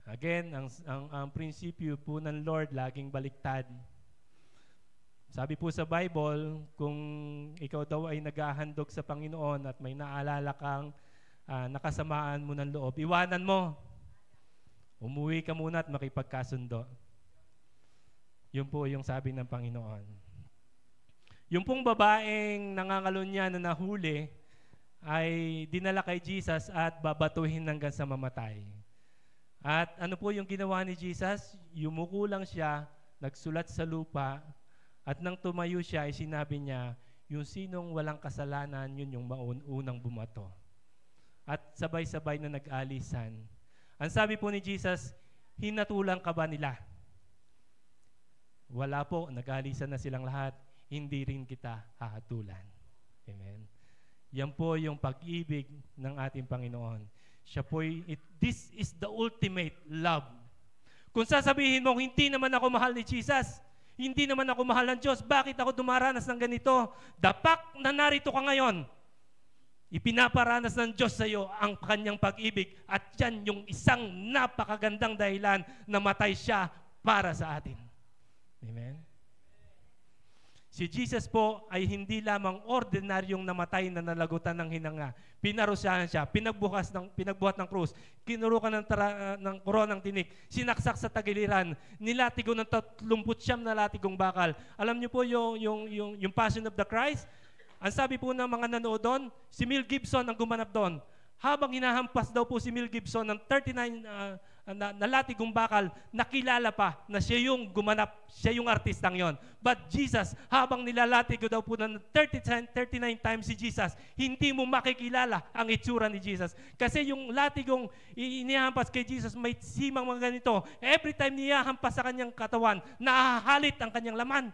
Again, ang prinsipyo po ng Lord laging baliktad. Sabi po sa Bible, kung ikaw daw ay naghahandog sa Panginoon at may naalala kang nakasamaan mo ng loob, iwanan mo. Umuwi ka muna at makipagkasundo. Yun po yung sabi ng Panginoon. Yung pong babaeng nangangalunya na nahuli ay dinala kay Jesus at babatuhin hanggang sa mamatay. At ano po yung ginawa ni Jesus? Yumuko lang siya, nagsulat sa lupa, at nang tumayo siya, ay sinabi niya, yung sinong walang kasalanan, yun yung unang bumato. At sabay-sabay na nag-alisan. Ang sabi po ni Jesus, hinatulang ka ba nila? Wala po, nag-alisan na silang lahat. Hindi rin kita hahatulan. Amen. Yan po yung pag-ibig ng ating Panginoon. Siya po, this is the ultimate love. Kung sasabihin mo, hindi naman ako mahal ni Jesus, hindi naman ako mahal ng Diyos, bakit ako dumaranas ng ganito? The fact na narito ka ngayon, ipinaparanas ng Diyos sa iyo ang kanyang pag-ibig at yan yung isang napakagandang dahilan na matay siya para sa atin. Amen? Si Jesus po ay hindi lamang ordinaryong namatay na nalagutan ng hinanga. Pinarusahan siya, pinagbuhat ng krus, kinurukan ng koronang tinik, sinaksak sa tagiliran, nilatigo ng 39 na latigong bakal. Alam niyo po yung Passion of the Christ? Ang sabi po ng mga nanood doon, si Mel Gibson ang gumanap doon. Habang hinahampas daw po si Mel Gibson ng 39 nalatigong bakal, nakilala pa na siya yung gumanap, siya yung artistang yon. But Jesus, habang nilalatigo daw po ng 39 times si Jesus, hindi mo makikilala ang itsura ni Jesus. Kasi yung latigong inihampas kay Jesus, may simang mga ganito. Every time niyahampas sa kanyang katawan, nahahalit ang kanyang laman.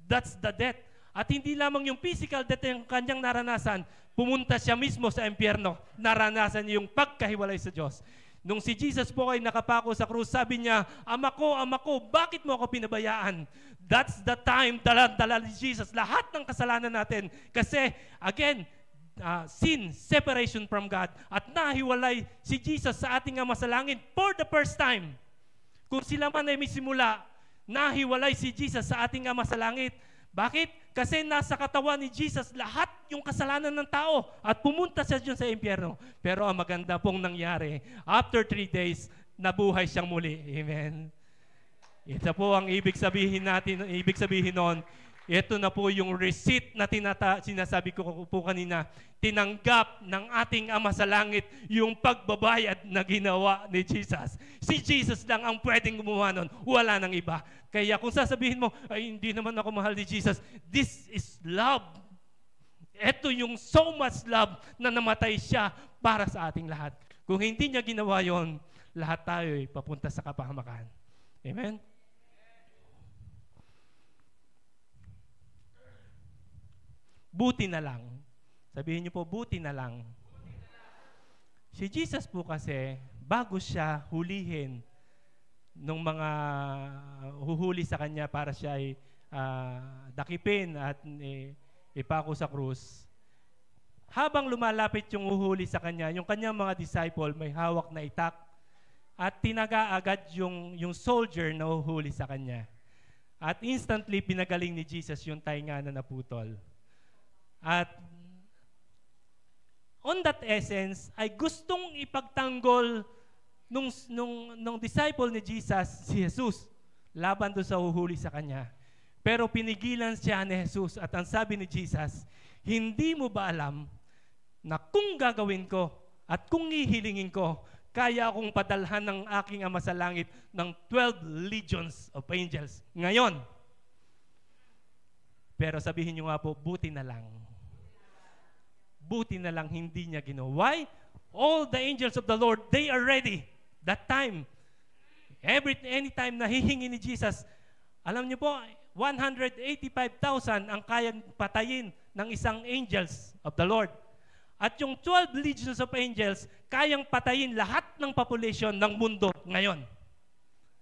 That's the death. At hindi lamang yung physical death yung kanyang naranasan, pumunta siya mismo sa impyerno, naranasan niya yung pagkahiwalay sa Diyos. Nung si Jesus po ay nakapako sa krus, sabi niya, Ama ko, bakit mo ako pinabayaan? That's the time, dala ni Jesus, lahat ng kasalanan natin. Kasi, again, sin, separation from God. At nahiwalay si Jesus sa ating Ama sa langit for the first time. Kung sila man ay may simula, nahiwalay si Jesus sa ating Ama sa langit. Bakit? Kasi nasa katawan ni Jesus lahat yung kasalanan ng tao at pumunta siya dyan sa impyerno. Pero ang maganda pong nangyari, after 3 days, nabuhay siyang muli. Amen. Ito po ang ibig sabihin noon, ito na po yung receipt na sinasabi ko po kanina, tinanggap ng ating Ama sa Langit yung pagbabayad na ginawa ni Jesus. Si Jesus lang ang pwedeng gumawa nun, wala nang iba. Kaya kung sasabihin mo, ay hindi naman ako mahal ni Jesus, this is love. Ito yung so much love na namatay siya para sa ating lahat. Kung hindi niya ginawa yon, lahat tayo ay papunta sa kapahamakan. Amen? Buti na lang. Sabihin niyo po, buti na lang. Si Jesus po kasi, bago siya hulihin nung mga huhuli sa kanya para siya ay dakipin at ipako sa krus, habang lumalapit yung huhuli sa kanya, yung kanyang mga disciple may hawak na itak at tinaga agad yung soldier na huhuli sa kanya. At instantly, pinagaling ni Jesus yung tainga na naputol. At on that essence, ay gustong ipagtanggol nung disciple ni Jesus, si Jesus, laban doon sa huhuli sa kanya. Pero pinigilan siya ni Jesus at ang sabi ni Jesus, hindi mo ba alam na kung gagawin ko at kung hihilingin ko, kaya akong padalhan ng aking Ama sa Langit ng 12 legions of angels ngayon. Pero sabihin nyo nga po, buti na lang. Buti na lang hindi niya ginawa. Why? All the angels of the Lord, they are ready. That time. Anytime na hihingi ni Jesus, alam niyo po, 185,000 ang kayang patayin ng isang angels of the Lord. At yung 12 legions of angels, kayang patayin lahat ng population ng mundo ngayon.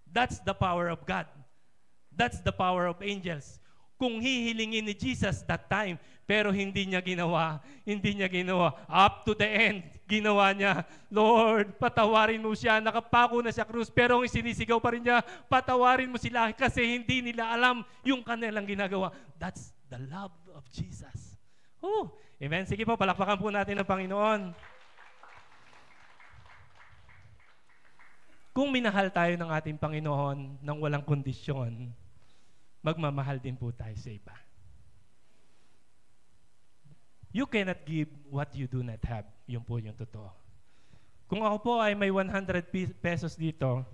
That's the power of God. That's the power of angels. Kung hihilingin ni Jesus that time, pero hindi niya ginawa. Hindi niya ginawa. Up to the end, ginawa niya, Lord, patawarin mo siya. Nakapako na sa krus, pero ang sinisigaw pa rin niya, patawarin mo sila kasi hindi nila alam yung kanilang ginagawa. That's the love of Jesus. Oh, amen. Sige po, palakpakan po natin ang Panginoon. Kung minahal tayo ng ating Panginoon ng walang kondisyon, magmamahal din po tayo sa iba. You cannot give what you do not have. Yun po yung totoo. Kung ako po ay may 100 pesos dito,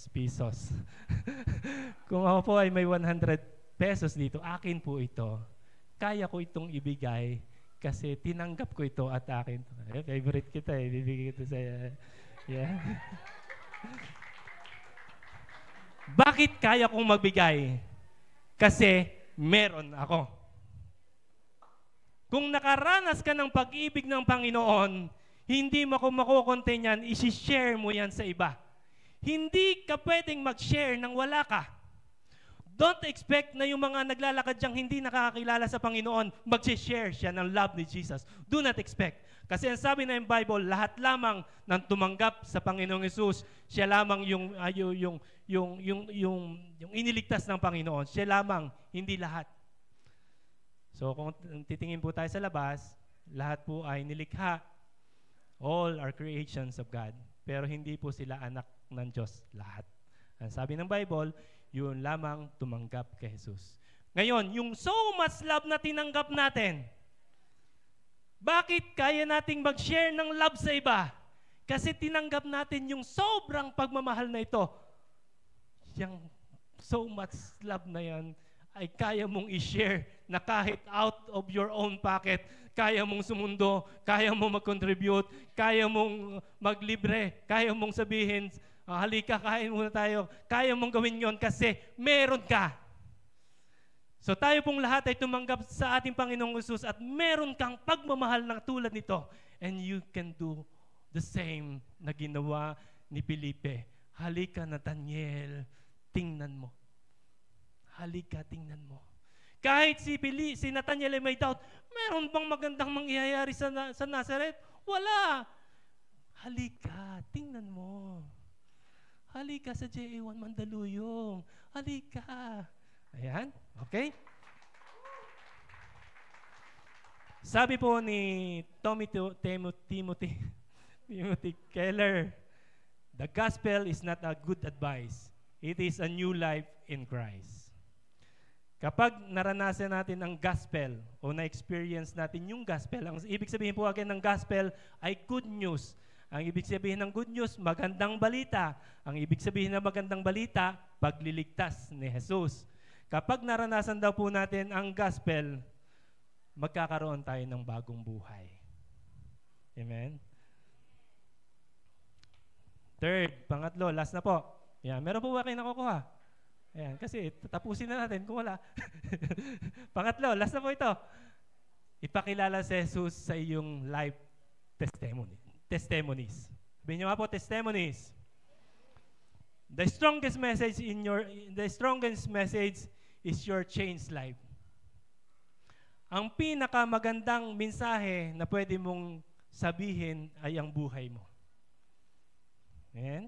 pesos. Kung ako po ay may 100 pesos dito, akin po ito. Kaya ko itong ibigay kasi tinanggap ko ito at akin. Favorite kita eh. Bibigay ito sa... Yeah. Bakit kaya kong magbigay? Kasi meron ako. Kung nakaranas ka ng pag-ibig ng Panginoon, hindi mo ako makukonte niyan, isi-share mo yan sa iba. Hindi ka pwedeng mag-share nang wala ka. Don't expect na yung mga naglalakad diyang hindi nakakakilala sa Panginoon, mag-share siya ng love ni Jesus. Do not expect. Kasi ang sabi na yung Bible, lahat lamang ng tumanggap sa Panginoong Hesus, siya lamang yung iniligtas ng Panginoon. Siya lamang, hindi lahat. So kung titingin po tayo sa labas, lahat po ay nilikha. All are creations of God. Pero hindi po sila anak ng Diyos lahat. Ang sabi ng Bible, yun lamang tumanggap kay Jesus. Ngayon, yung so much love na tinanggap natin, bakit kaya nating mag-share ng love sa iba? Kasi tinanggap natin yung sobrang pagmamahal na ito. Yung so much love na yan ay kaya mong i-share na kahit out of your own pocket, kaya mong sumundo, kaya mong mag-contribute, kaya mong maglibre, kaya mong sabihin, halika, kain muna tayo. Kaya mong gawin yon kasi meron ka. So tayo pong lahat ay tumanggap sa ating Panginoong Hesus at meron kang pagmamahal na tulad nito. And you can do the same na ginawa ni Felipe. Halika, Nathaniel, tingnan mo. Halika, tingnan mo. Kahit si Nathaniel ay may doubt, meron bang magandang mangyayari sa Nazareth? Wala. Halika, tingnan mo. Halika sa JA1 Mandaluyong. Halika. Ayan, okay? Sabi po ni Timothy Keller, the gospel is not a good advice. It is a new life in Christ. Kapag naranasan natin ang gospel o na-experience natin yung gospel, ang ibig sabihin po again ng gospel ay good news. Ang ibig sabihin ng good news, magandang balita. Ang ibig sabihin ng magandang balita, pagliligtas ni Jesus. Kapag naranasan daw po natin ang gospel, magkakaroon tayo ng bagong buhay. Amen? Third, pangatlo, last na po. Yan, meron po ba kayo nakukuha? Ayan, kasi tapusin na natin kung wala. Pangatlo, last na po ito. Ipakilala si Jesus sa iyong life testimonies. Sabihin niyo nga po, testimonies. The strongest message is your changed life. Ang pinakamagandang mensahe na pwede mong sabihin ay ang buhay mo. Amen?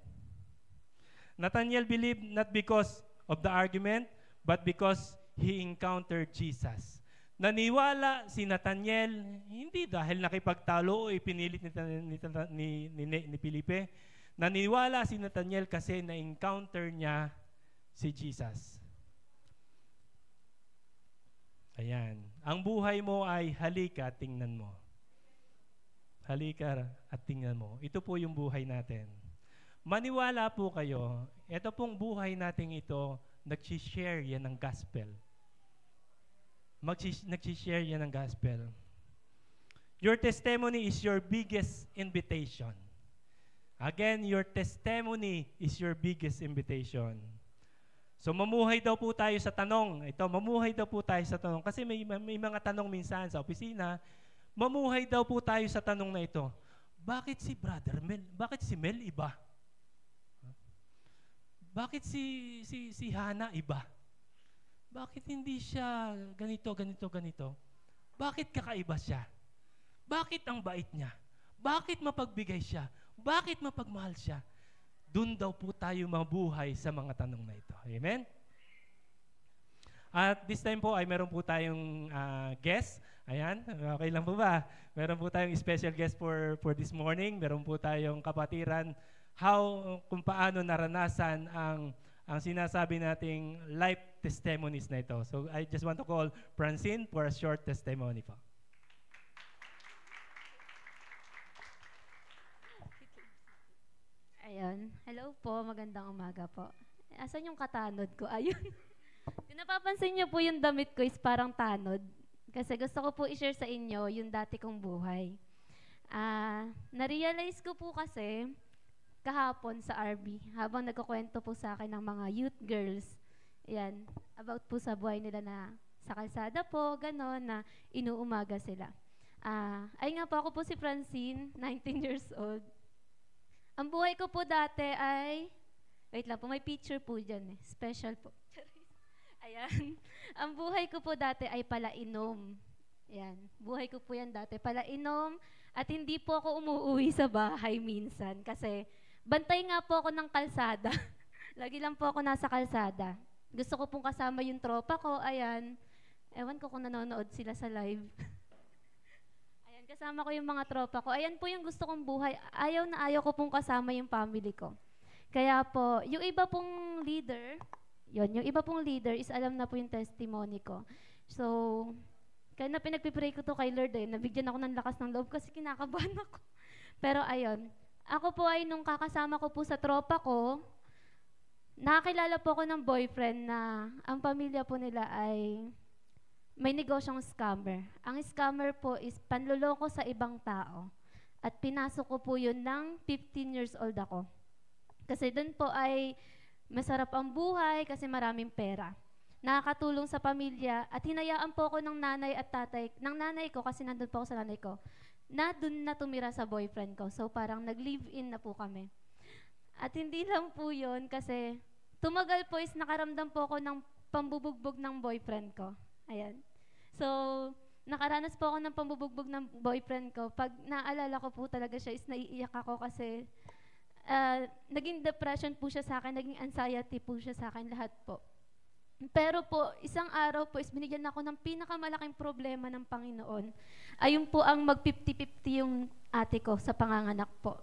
Nathaniel believed not because of the argument, but because he encountered Jesus. Naniwala si Nathaniel, hindi dahil nakipagtalo o ipinilit ni Felipe. Naniwala si Nathaniel kasi na-encounter niya si Jesus. Ayan. Ang buhay mo ay halika, tingnan mo. Halika at tingnan mo. Ito po yung buhay natin. Maniwala po kayo, ito pong buhay natin ito, nag-share yan ng gospel. Nag-share yan ng gospel. Your testimony is your biggest invitation. Again, your testimony is your biggest invitation. So mamuhay daw po tayo sa tanong. Ito, mamuhay daw po tayo sa tanong. Kasi may mga tanong minsan sa opisina, mamuhay daw po tayo sa tanong na ito. Bakit si Brother Mel? Bakit si Mel iba? Bakit si Hana iba? Bakit hindi siya ganito? Bakit kakaiba siya? Bakit ang bait niya? Bakit mapagbigay siya? Bakit mapagmahal siya? Doon daw po tayo mabuhay sa mga tanong na ito. Amen? At this time po ay meron po tayong guest. Ayan, okay lang po ba? Meron po tayong special guest for this morning. Meron po tayong kapatiran kung paano naranasan ang sinasabi nating life testimonies na ito. So I just want to call Francine for a short testimony po. Ayun. Hello po, magandang umaga po. Asan yung katanod ko? Ayun. Kung napapansin niyo po yung damit ko is parang tanod. Kasi gusto ko po i-share sa inyo yung dati kong buhay. Na-realize ko po kasi kahapon sa RB, habang nagkukwento po sa akin ng mga youth girls, yan, about po sa buhay nila na sa kalsada po, gano'n, na inuumaga sila. Ay nga po, ako po si Francine, 19 years old. Ang buhay ko po dati ay, wait lang po, may picture po dyan eh, special po. Ayan, ang buhay ko po dati ay palainom. Yan, buhay ko po yan dati, palainom, at hindi po ako umuwi sa bahay minsan kasi bantay nga po ako ng kalsada. Lagi lang po ako nasa kalsada. Gusto ko pong kasama yung tropa ko. Ayan. Ewan ko kung nanonood sila sa live. Ayan, kasama ko yung mga tropa ko. Ayan po yung gusto kong buhay. Ayaw na ayaw ko pong kasama yung family ko. Kaya po, yung iba pong leader, yung iba pong leader is alam na po yung testimony ko. So, kaya na pinagpipray ko to kay Lord eh. Nabigyan ako ng lakas ng loob kasi kinakabahan ako. Pero ayun, Ako po ay nung kakasama ko po sa tropa ko, nakakilala po ako ng boyfriend na ang pamilya po nila ay may negosyong scammer. Ang scammer po is panloloko sa ibang tao. At pinasok ko po yun ng 15 years old ako. Kasi doon po ay masarap ang buhay kasi maraming pera. Nakakatulong sa pamilya at hinayaan po ako ng nanay at tatay, ng nanay ko kasi nandun po ako sa nanay ko, na doon na tumira sa boyfriend ko. So parang nag-live-in na po kami. At hindi lang po yun kasi tumagal po is nakaramdam po ako ng pambubugbog ng boyfriend ko. Ayan. So, nakaranas po ako ng pambubugbog ng boyfriend ko. Pag naalala ko po talaga siya is naiiyak ako kasi naging depression po siya sa akin, naging anxiety po siya sa akin, lahat po. Pero po, isang araw po is binigyan ako ng pinakamalaking problema ng Panginoon. Ayun po ang mag-50-50 yung ate ko sa panganganak po.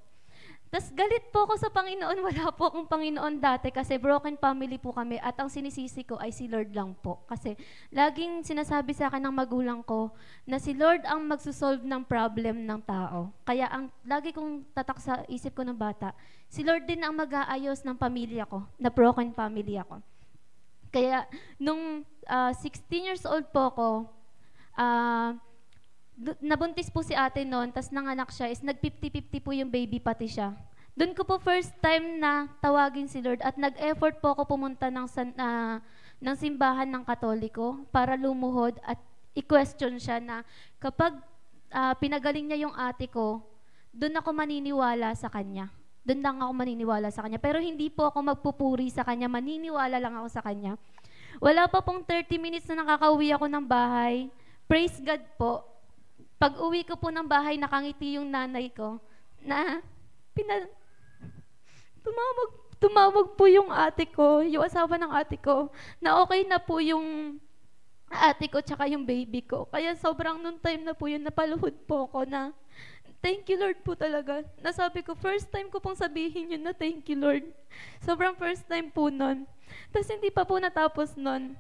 Tas galit po ako sa Panginoon, wala po akong Panginoon dati kasi broken family po kami at ang sinisisi ko ay si Lord lang po. Kasi laging sinasabi sa akin ng magulang ko na si Lord ang magsusolve ng problem ng tao. Kaya ang lagi kong tatak sa isip ko ng bata, si Lord din ang mag-aayos ng pamilya ko, na broken family ako. Kaya nung 16 years old po ako, nabuntis po si ate noon, tas nanganak siya, is nag-50-50 po yung baby pati siya. Doon ko po first time na tawagin si Lord at nag-effort po ako pumunta ng simbahan ng Katoliko para lumuhod at i-question siya na kapag pinagaling niya yung ate ko, doon ako maniniwala sa kanya. Doon lang ako maniniwala sa kanya. Pero hindi po ako magpupuri sa kanya, maniniwala lang ako sa kanya. Wala pa pong 30 minutes na nakakauwi ako ng bahay. Praise God po. Pag uwi ko po ng bahay, nakangiti yung nanay ko na tumawag po yung ate ko, yung asawa ng ate ko, na okay na po yung ate ko tsaka yung baby ko. Kaya sobrang nung time na po yun, napaluhod po ako na thank you Lord po talaga. Nasabi ko, first time ko pong sabihin yun na thank you Lord. Sobrang first time po nun. Tapos hindi pa po natapos nun.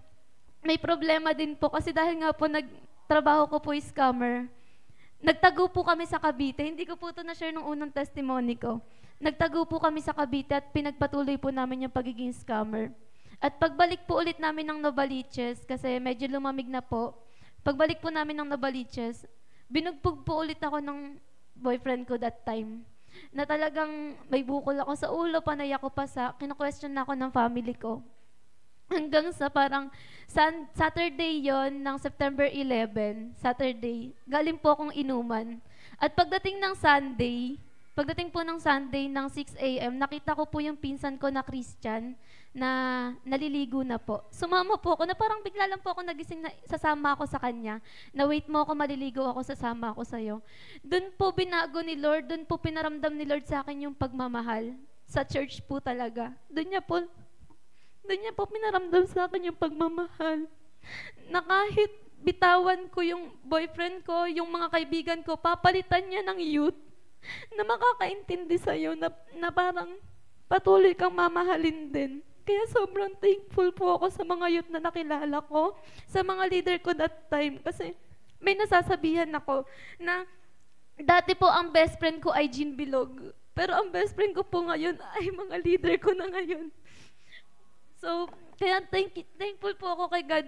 May problema din po kasi dahil nga po nagtrabaho ko po is scammer. Nagtago po kami sa Cavite. Hindi ko po ito na-share nung unang testimony ko. Nagtago po kami sa Cavite at pinagpatuloy po namin yung pagiging scammer. At pagbalik po ulit namin ng Novaliches, kasi medyo lumamig na po, pagbalik po namin ng Novaliches, binugbog po ulit ako ng boyfriend ko that time. Na talagang may bukol ako sa ulo, panay ako pa sa, kina-question na ako ng family ko. Hanggang sa parang Saturday yon ng September 11, Saturday, galing po akong inuman. At pagdating po ng Sunday ng 6 a.m., nakita ko po yung pinsan ko na Christian na naliligo na po. Sumama po ako na parang bigla lang po ako nagising na sasama ako sa kanya. Na wait mo ako, maliligo ako, sasama ako sa'yo. Doon po binago ni Lord, doon po pinaramdam ni Lord sa akin yung pagmamahal. Sa church po talaga. Doon niya po pinaramdam sa akin yung pagmamahal. Na kahit bitawan ko yung boyfriend ko, yung mga kaibigan ko, papalitan niya ng youth na makakaintindi sa'yo na parang patuloy kang mamahalin din. Kaya sobrang thankful po ako sa mga youth na nakilala ko, sa mga leader ko that time. Kasi may nasasabihan ako na dati po ang best friend ko ay Jean Bilog. Pero ang best friend ko po ngayon ay mga leader ko na ngayon. So, kaya thankful po ako kay God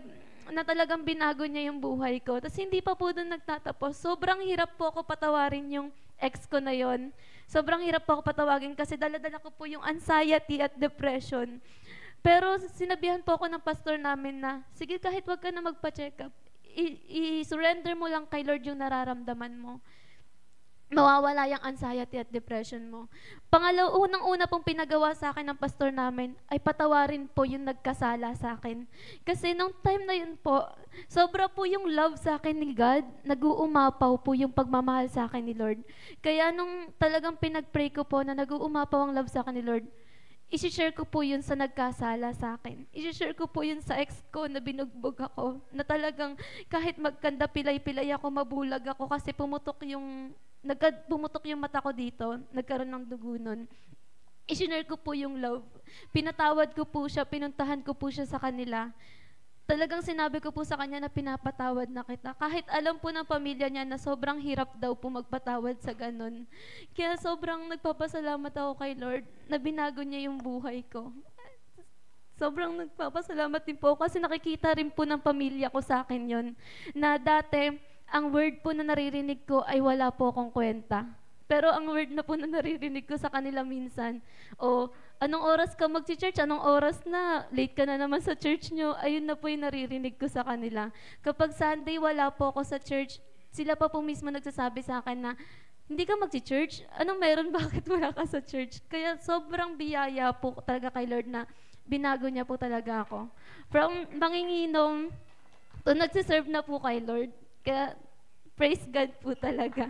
na talagang binago niya yung buhay ko. Tapos hindi pa po doon nagtatapos. Sobrang hirap po ako patawarin yung ex ko na yon. Sobrang hirap po ako patawagin kasi dala-dala ko po yung anxiety at depression. Pero sinabihan po ako ng pastor namin na, sige kahit wag ka na magpa-check up, i-surrender mo lang kay Lord yung nararamdaman mo. Mawawala yung anxiety at depression mo. Unang-una pong pinagawa sa akin ng pastor namin ay patawarin po yung nagkasala sa akin. Kasi nung time na yun po, sobra po yung love sa akin ni God, nag-uumapaw po yung pagmamahal sa akin ni Lord. Kaya nung talagang pinag-pray ko po na nag-uumapaw ang love sa akin ni Lord, i-share ko po yun sa nagkasala sa akin. I-share ko po yun sa ex ko na binugbog ako. Na talagang kahit magkanda pilay-pilay ako, mabulag ako kasi pumutok yung mata ko dito, nagkaroon ng dugo nun. I-share ko po yung love. Pinatawad ko po siya, pinuntahan ko po siya sa kanila. talagang sinabi ko po sa kanya na pinapatawad na kita. Kahit alam po ng pamilya niya na sobrang hirap daw po magpatawad sa ganun. Kaya sobrang nagpapasalamat ako kay Lord na binago niya yung buhay ko. Sobrang nagpapasalamat din po kasi nakikita rin po ng pamilya ko sa akin yon na dati, ang word po na naririnig ko ay wala po akong kwenta. Pero ang word na po na naririnig ko sa kanila minsan, anong oras ka mag-church? Anong oras na? Late ka na naman sa church nyo. Ayun na po yung naririnig ko sa kanila. Kapag Sunday, wala po ako sa church, sila pa po mismo nagsasabi sa akin na, hindi ka mag-church? Anong meron? Bakit wala ka sa church? Kaya sobrang biyaya po talaga kay Lord na binago niya po talaga ako. From manginginom, to nagsiserve na po kay Lord. Kaya praise God po talaga.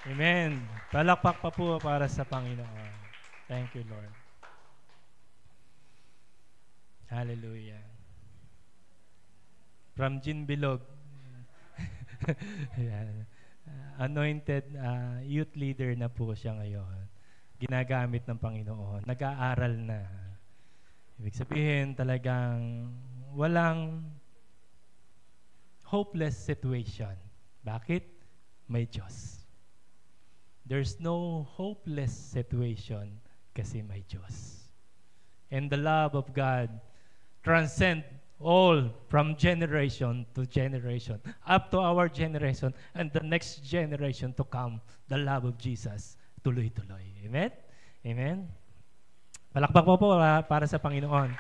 Amen. Palakpak pa po para sa Panginoon. Thank you, Lord. Hallelujah. From Jean Bilog. Anointed youth leader na po siya ngayon. Ginagamit ng Panginoon. Nag-aaral na. Ibig sabihin talagang walang hopeless situation. Bakit? May Diyos. There's no hopeless situation kasi may Diyos. And the love of God transcend all from generation to generation, up to our generation and the next generation to come, the love of Jesus, tuloy-tuloy. Amen? Amen? Palakpak po para sa Panginoon.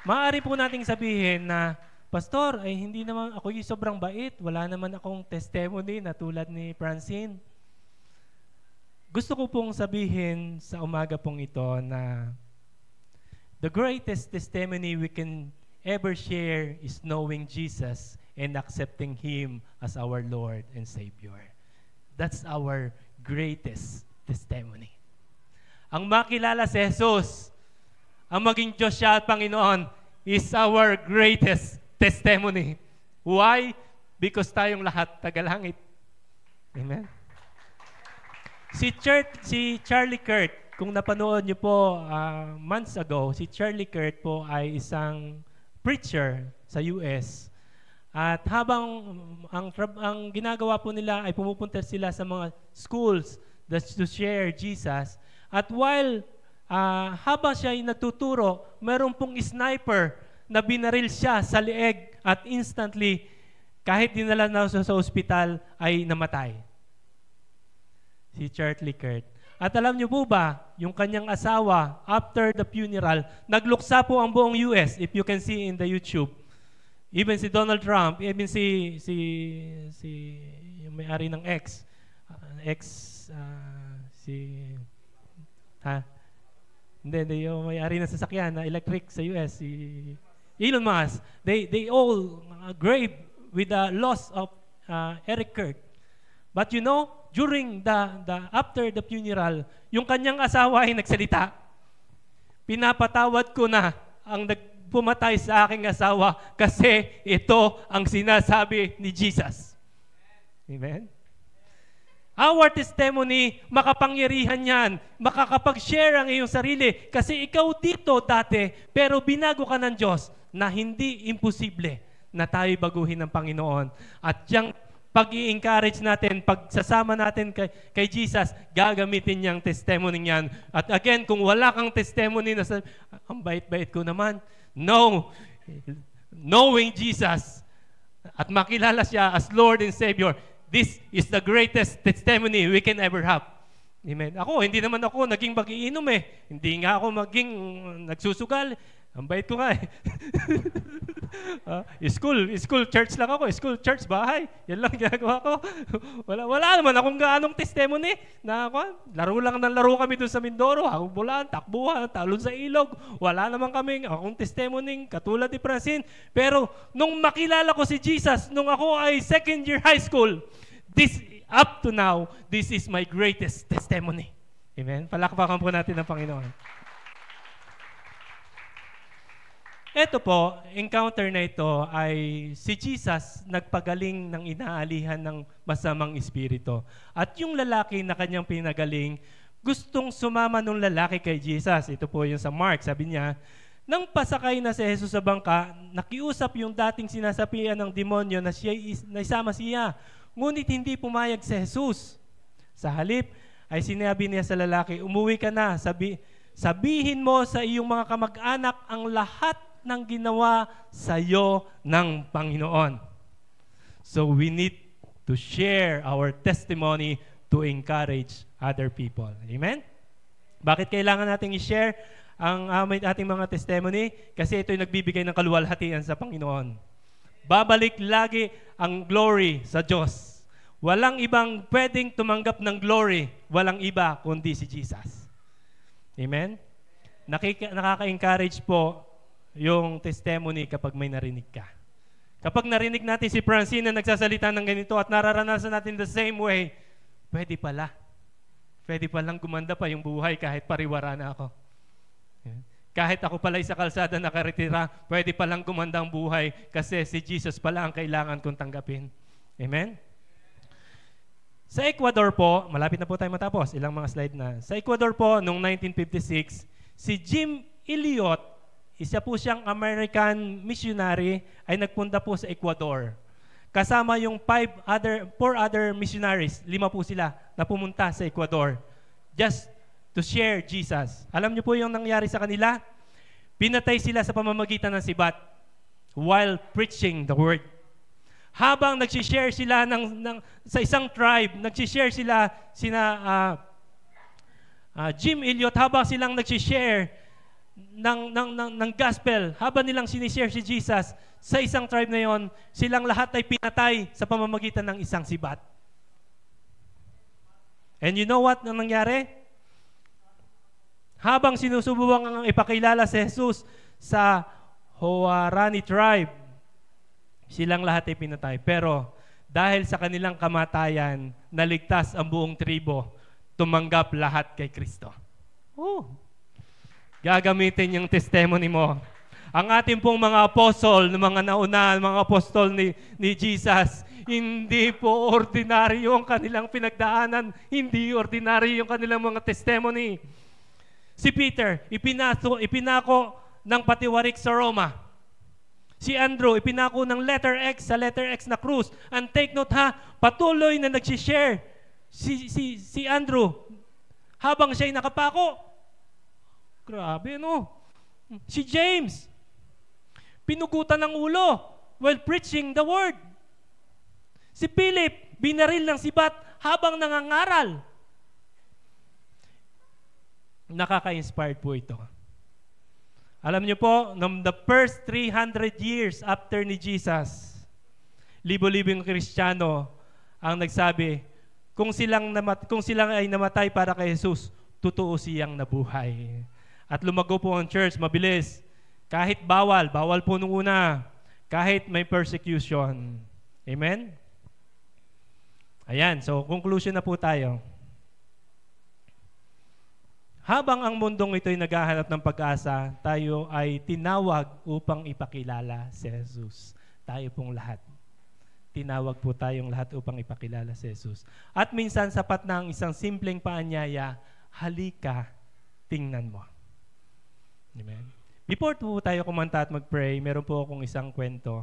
Maaari po nating sabihin na, Pastor, ay hindi naman ako yung sobrang bait. Wala naman akong testimony na tulad ni Francine. Gusto ko pong sabihin sa umaga pong ito na the greatest testimony we can ever share is knowing Jesus and accepting Him as our Lord and Savior. That's our greatest testimony. Ang makilala si Jesus, ang maging Diyos siya at Panginoon, is our greatest testimony. Why? Because tayong lahat tagalangit. Amen? Si Charlie Kirk, kung napanood niyo po months ago, si Charlie Kirk po ay isang preacher sa US. At habang ang ginagawa po nila ay pumupunta sila sa mga schools to share Jesus. At while habang siya ay nagtuturo, meron pong sniper na binaril siya sa leeg at instantly, kahit dinala na sa ospital, ay namatay. Si Charlie Kirk. At alam niyo po ba, yung kanyang asawa, after the funeral, nagluksa po ang buong US, if you can see in the YouTube. Even si Donald Trump, even si yung may-ari ng hindi, yung may-ari ng sasakyan na electric sa US, si Elon Musk, they all grieve with the loss of Eric Kirk. But you know, during after the funeral, yung kanyang asawa ay nagsalita. Pinapatawad ko na ang nagpumatay sa aking asawa kasi ito ang sinasabi ni Jesus. Amen? Our testimony, makapangyarihan yan. Makakapag-share ang iyong sarili kasi ikaw dito dati, pero binago ka ng Diyos na hindi imposible na tayo baguhin ng Panginoon. At yung pag-i-encourage natin, pagsasama natin kay Jesus, gagamitin niyang testimony niyan. At again, kung wala kang testimony na ang bait-bait ko naman, no. Knowing Jesus at makilala siya as Lord and Savior, this is the greatest testimony we can ever have. Amen. Hindi naman ako naging mag-iinom eh. Hindi nga ako maging nagsusugal. Ang bait ko nga eh. School, church lang ako. School, church, bahay. Yan lang ginagawa ko. Wala naman akong gaanong testimony. Laro lang ng laro kami doon sa Mindoro. Bulan, takbuhan, talon sa ilog. Wala naman kaming akong testimony katulad ni Francine. Pero nung makilala ko si Jesus, nung ako ay second year high school, up to now, this is my greatest testimony. Amen? Palakpakan po natin ang Panginoon. Ito po, encounter na ito ay si Jesus nagpagaling ng inaalihan ng masamang espiritu. At yung lalaki na kanyang pinagaling, gustong sumama nung lalaki kay Jesus. Ito po yung sa Mark. Sabi niya, nang pasakay na si Jesus sa bangka, nakiusap yung dating sinasapian ng demonyo na isama siya. Ngunit hindi pumayag si Jesus. Sa halip ay sinabi niya sa lalaki, umuwi ka na, sabihin mo sa iyong mga kamag-anak ang lahat ng ginawa sa iyo ng Panginoon. So we need to share our testimony to encourage other people. Amen? Bakit kailangan nating i-share ang ating mga testimony? Kasi ito'y nagbibigay ng kaluwalhatian sa Panginoon. Babalik lagi ang glory sa Diyos. Walang ibang pwedeng tumanggap ng glory. Walang iba kundi si Jesus. Amen? Nakaka-encourage po yung testimony kapag may narinig ka. Kapag narinig natin si Francine na nagsasalita ng ganito at nararanasan natin the same way, pwede pala. Pwede palang gumanda pa yung buhay kahit pariwara na ako. Kahit ako pala sa kalsada nakaretira, pwede palang gumanda ang buhay kasi si Jesus pala ang kailangan kong tanggapin. Amen? Sa Ecuador po, malapit na po tayo matapos, ilang mga slide na. Sa Ecuador po, noong 1956, si Jim Elliot, isa po siyang American missionary, ay nagpunta po sa Ecuador. Kasama yung 4 other missionaries, 5 po sila na pumunta sa Ecuador just to share Jesus. Alam niyo po yung nangyari sa kanila? Pinatay sila sa pamamagitan ng sibat while preaching the word. Habang nagsishare sila sa isang tribe, nagsishare sila Jim Elliot, habang silang nagsishare ng gospel, habang nilang sinishare si Jesus sa isang tribe na yon, silang lahat ay pinatay sa pamamagitan ng isang sibat. And you know what ang nangyari? Habang sinusubukan ang ipakilala si Jesus sa Huarani tribe, silang lahat ay pinatay. Pero dahil sa kanilang kamatayan, naligtas ang buong tribo, tumanggap lahat kay Kristo. Gagamitin yung testimony mo. Ang ating pong mga apostol, mga nauna, mga apostol ni Jesus, hindi po ordinaryo ang kanilang pinagdaanan, hindi ordinaryo yung kanilang mga testimony. Si Peter, ipinako ng patiwarik sa Roma. Si Andrew, ipinako ng letter X sa letter X na krus. And take note ha, patuloy na nagsishare si Andrew habang siya'y nakapako. Grabe, no? Si James, pinugutan ng ulo while preaching the word. Si Philip, binaril ng sibat habang nangangaral. Nakaka-inspired po ito. Alam niyo po, noong the first 300 years after ni Jesus, libo-libong Kristiyano ang nagsabi, kung silang ay namatay para kay Jesus, totoo siyang nabuhay. At lumago po ang church, mabilis. Kahit bawal po nung una. Kahit may persecution. Amen? Ayan, so conclusion na po tayo. Habang ang mundong ito'y naghahanap ng pag-asa, tayo ay tinawag upang ipakilala si Jesus. Tayo pong lahat. Tinawag po tayong lahat upang ipakilala si Jesus. At minsan sapat na ang isang simpleng paanyaya, halika, tingnan mo. Amen. Before po tayo kumanta at mag-pray, meron po akong isang kwento.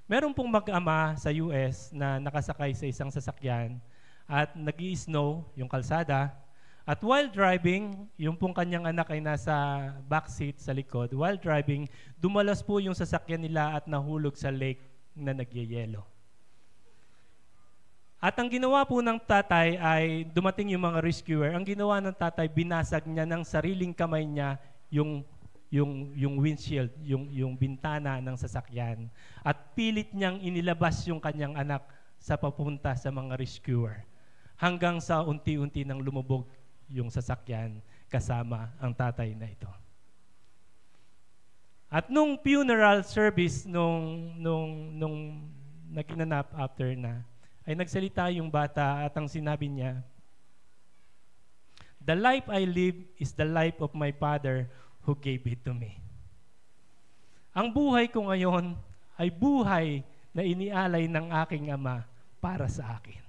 Meron pong mag-ama sa US na nakasakay sa isang sasakyan at nag-i-snow yung kalsada. At while driving, yung pong kanyang anak ay nasa backseat sa likod. While driving, dumalas po yung sasakyan nila at nahulog sa lake na nagyayelo. At ang ginawa po ng tatay ay dumating yung mga rescuer. Ang ginawa ng tatay, binasag niya ng sariling kamay niya yung windshield, yung bintana ng sasakyan. At pilit niyang inilabas yung kanyang anak sa papunta sa mga rescuer. Hanggang sa unti-unti nang lumubog yung sasakyan kasama ang tatay na ito. At nung funeral service, nung naginanap after na, ay nagsalita yung bata at ang sinabi niya, "The life I live is the life of my Father who gave it to me." Ang buhay ko ngayon ay buhay na inialay ng aking Ama para sa akin.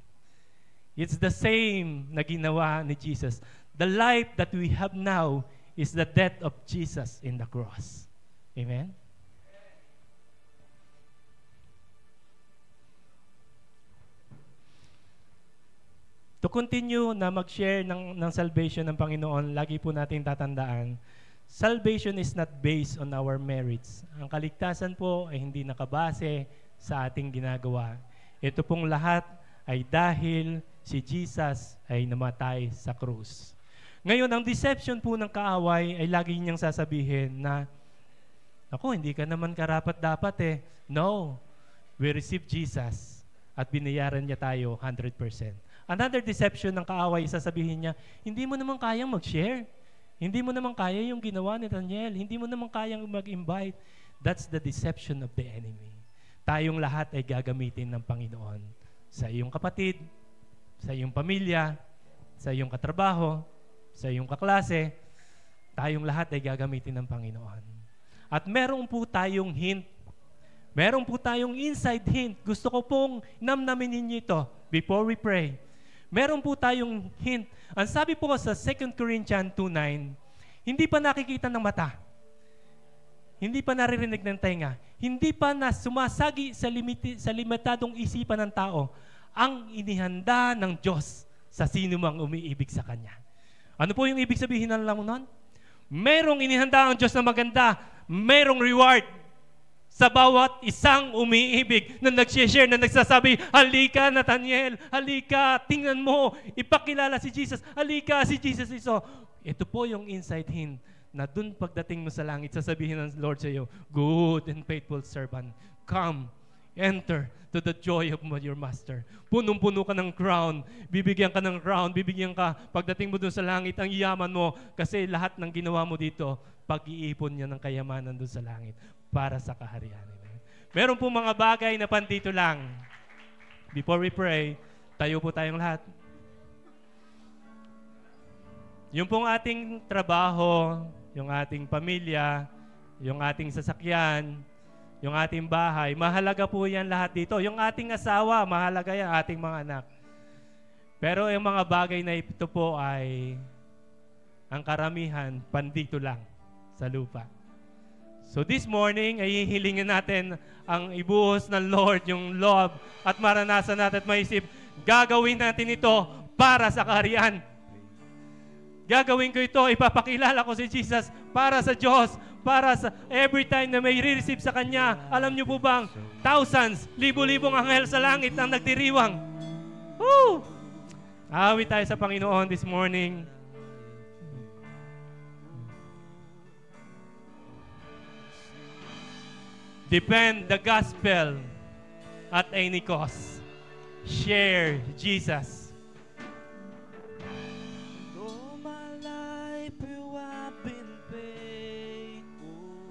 It's the same na ginawa ni Jesus. The life that we have now is the death of Jesus in the cross. Amen? To continue na mag-share ng salvation ng Panginoon, lagi po natin tatandaan, salvation is not based on our merits. Ang kaligtasan po ay hindi nakabase sa ating ginagawa. Ito pong lahat ay dahil si Jesus ay namatay sa krus. Ngayon, ang deception po ng kaaway ay lagi niyang sasabihin na, ako, hindi ka naman karapat-dapat eh. No, we receive Jesus at binayaran niya tayo 100%. Another deception ng kaaway, sasabihin niya, hindi mo naman kayang mag-share. Hindi mo naman kaya yung ginawa ni Daniel. Hindi mo naman kayang mag-invite. That's the deception of the enemy. Tayong lahat ay gagamitin ng Panginoon. Sa iyong kapatid, sa iyong pamilya, sa iyong katrabaho, sa iyong kaklase, tayong lahat ay gagamitin ng Panginoon. At meron po tayong hint. Meron po tayong inside hint. Gusto ko pong namnamin ninyo ito before we pray. Meron po tayong hint. Ang sabi po sa 2 Corinthians 2:9, hindi pa nakikita ng mata. Hindi pa naririnig ng tenga. Hindi pa na sumasagi sa limitadong isipan ng tao ang inihanda ng Diyos sa sino mang umiibig sa Kanya. Ano po yung ibig sabihin ng lang nun? Merong inihanda ang Diyos na maganda. Merong reward sa bawat isang umiibig na nag-share, na nagsasabi, halika Nathaniel, halika, tingnan mo, ipakilala si Jesus, halika si Jesus iso. Ito po yung inside hint na dun pagdating mo sa langit, sasabihin ng Lord sa iyo, good and faithful servant, come, enter to the joy of your master. Punong-puno ka ng crown, bibigyan ka ng crown, bibigyan ka, pagdating mo dun sa langit, ang yaman mo, kasi lahat ng ginawa mo dito, pag-iipon niya ng kayamanan dun sa langit para sa kaharian. Meron po mga bagay na pandito lang. Before we pray, tayo po tayong lahat. Yung pong ating trabaho, yung ating pamilya, yung ating sasakyan, yung ating bahay, mahalaga po yan lahat dito. Yung ating asawa, mahalaga yan, ating mga anak. Pero yung mga bagay na ito po ay ang karamihan, pandito lang sa lupa. So this morning, ay hihilingin natin ang ibuhos ng Lord, yung love, at maranasan natin at maisip, gagawin natin ito para sa kaharian. Gagawin ko ito, ipapakilala ko si Jesus para sa Diyos, para sa every time na may re-receive sa Kanya. Alam niyo po bang, thousands, libo-libong anghel sa langit ang nagdiriwang. Woo! Awit tayo sa Panginoon this morning. Defend the gospel at any cost. Share Jesus. All my life you have been faithful.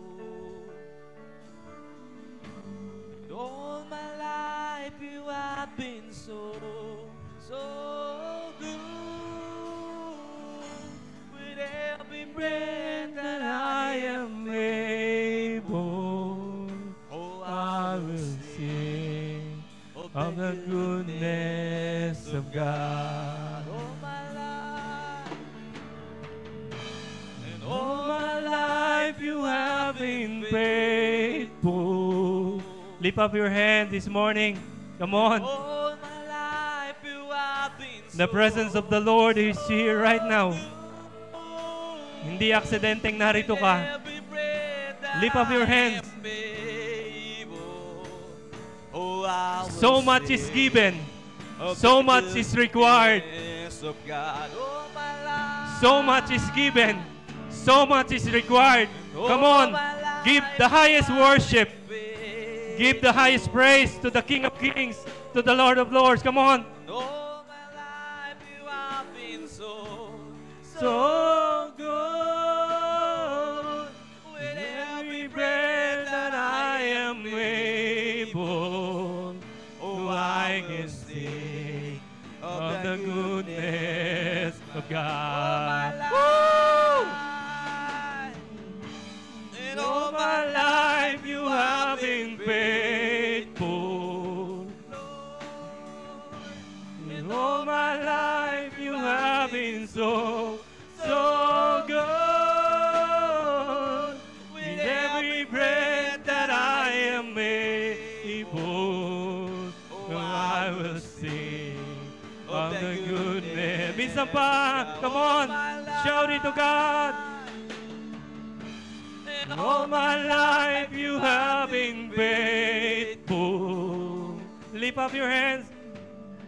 All my life you have been so good. With every breath that I am able, I will sing of the goodness of God. All my life, and all my life you have been faithful. Lift up your hand this morning. Come on. All my life you have been so The presence of the Lord is here right now. Hindi aksidenteng narito ka. Lift up your hands. So much is given. So much is required. So much is given. So much is required. Come on. Give the highest worship. Give the highest praise to the King of Kings, to the Lord of Lords. Come on. All my life you have been so good. with Every breath that I am able, oh, I can sing of the goodness of God. Woo! And All my life you have been faithful. In all my life you have been so Minsan pa. Come on. Shout it to God. All my life you have been faithful. Lift up your hands.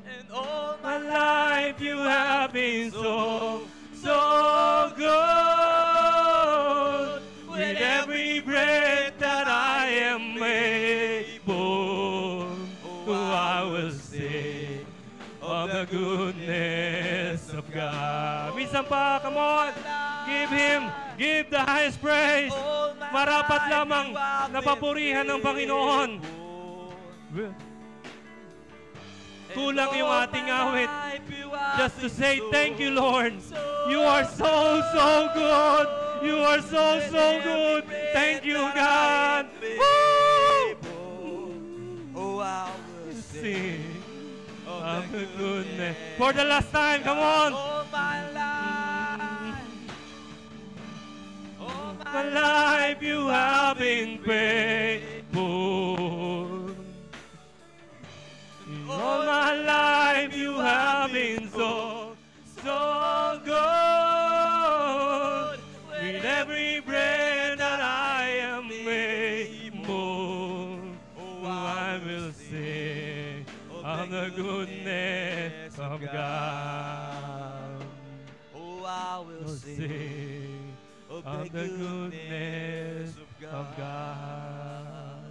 And all My life you have been so, so good. With every breath that I am able, I will sing of the goodness of God. Minsan pa, come on. Give the highest praise. Marapat lamang napapurihan ng Panginoon. Kulang yung ating awit just to say thank you, Lord. You are so, so good. You are so, so good. Thank you, God. Woo! Oh, I will Sing of the goodness. For the last time, come on. all my life. My life you have been faithful. All my life you have been so, so good. With every breath that I am able, I will sing of the goodness of God. Oh, I will sing of the goodness of God.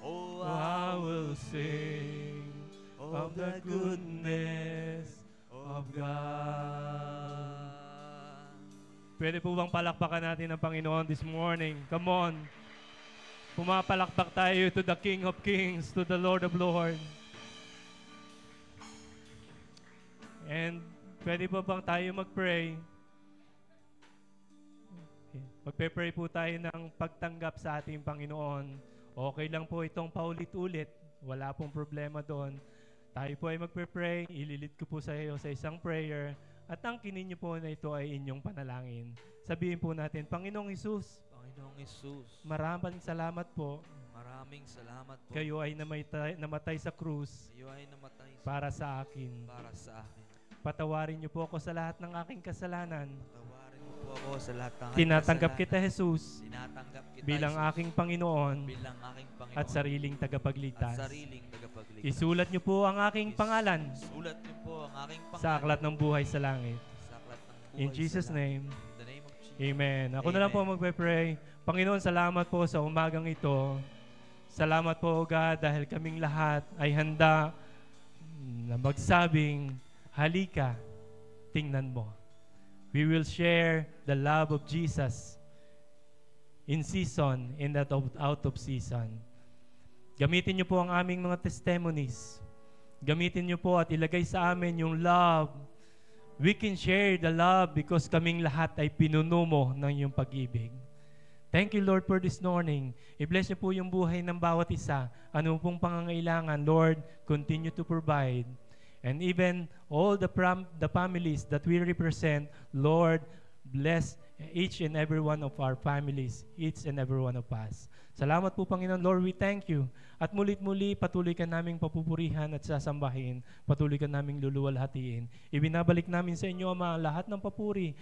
Oh, I will sing of the goodness of God. Pwede po bang palakpakan natin ang Panginoon this morning? Come on. Pumapalakpak tayo to the King of Kings, to the Lord of Lords. And pwede po bang tayo mag-pray? Magpe-pray po tayo ng pagtanggap sa ating Panginoon. Okay lang po itong paulit-ulit. Wala pong problema doon. Tayo po ay magpe-pray. Ililid ko po sa iyo sa isang prayer. At tangkinin niyo po na ito ay inyong panalangin. Sabihin po natin, Panginoong Hesus, Panginoong Hesus, maraming salamat po. maraming salamat po. Kayo ay namatay sa krus Kayo ay namatay para sa akin. para sa akin. Patawarin niyo po ako sa lahat ng aking kasalanan. Tawarin mo po ako sa lahat ng aking Tinatanggap kita, kasalanan. Jesus, Tinatanggap kita, bilang Jesus, aking Panginoon bilang aking Panginoon at sariling tagapagligtas. at sariling tagapagligtas. Isulat niyo po ang aking pangalan Sulat niyo po ang aking pangalan sa aklat ng buhay sa langit. sa aklat ng buhay In Jesus' sa langit. name, In the name of Jesus. Amen. Ako na lang po magpe-pray. Panginoon, salamat po sa umagang ito. Salamat po, O God, dahil kaming lahat ay handa na magsabing, halika, tingnan mo. We will share the love of Jesus in season and out of season. Gamitin niyo po ang aming mga testimonies. Gamitin niyo po at ilagay sa amin yung love. We can share the love because kaming lahat ay pinuno mo ng iyong pag-ibig. Thank you, Lord, for this morning. I-bless niyo po yung buhay ng bawat isa. Ano pong pangangailangan, Lord, continue to provide. And even all the families that we represent, Lord, bless each and every one of our families, each and every one of us. Salamat po, Panginoon. Lord, we thank you. At mulit-muli, patuloy ka naming papupurihan at sasambahin. Patuloy ka naming luluwalhatiin. Ibinabalik namin sa inyo, Ama, lahat ng papuri,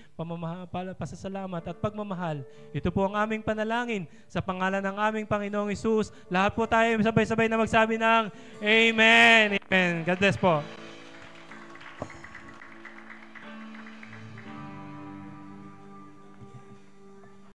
pasasalamat at pagmamahal. Ito po ang aming panalangin sa pangalan ng aming Panginoong Hesus. Lahat po tayo sabay-sabay na magsabi ng Amen. Amen. God bless po.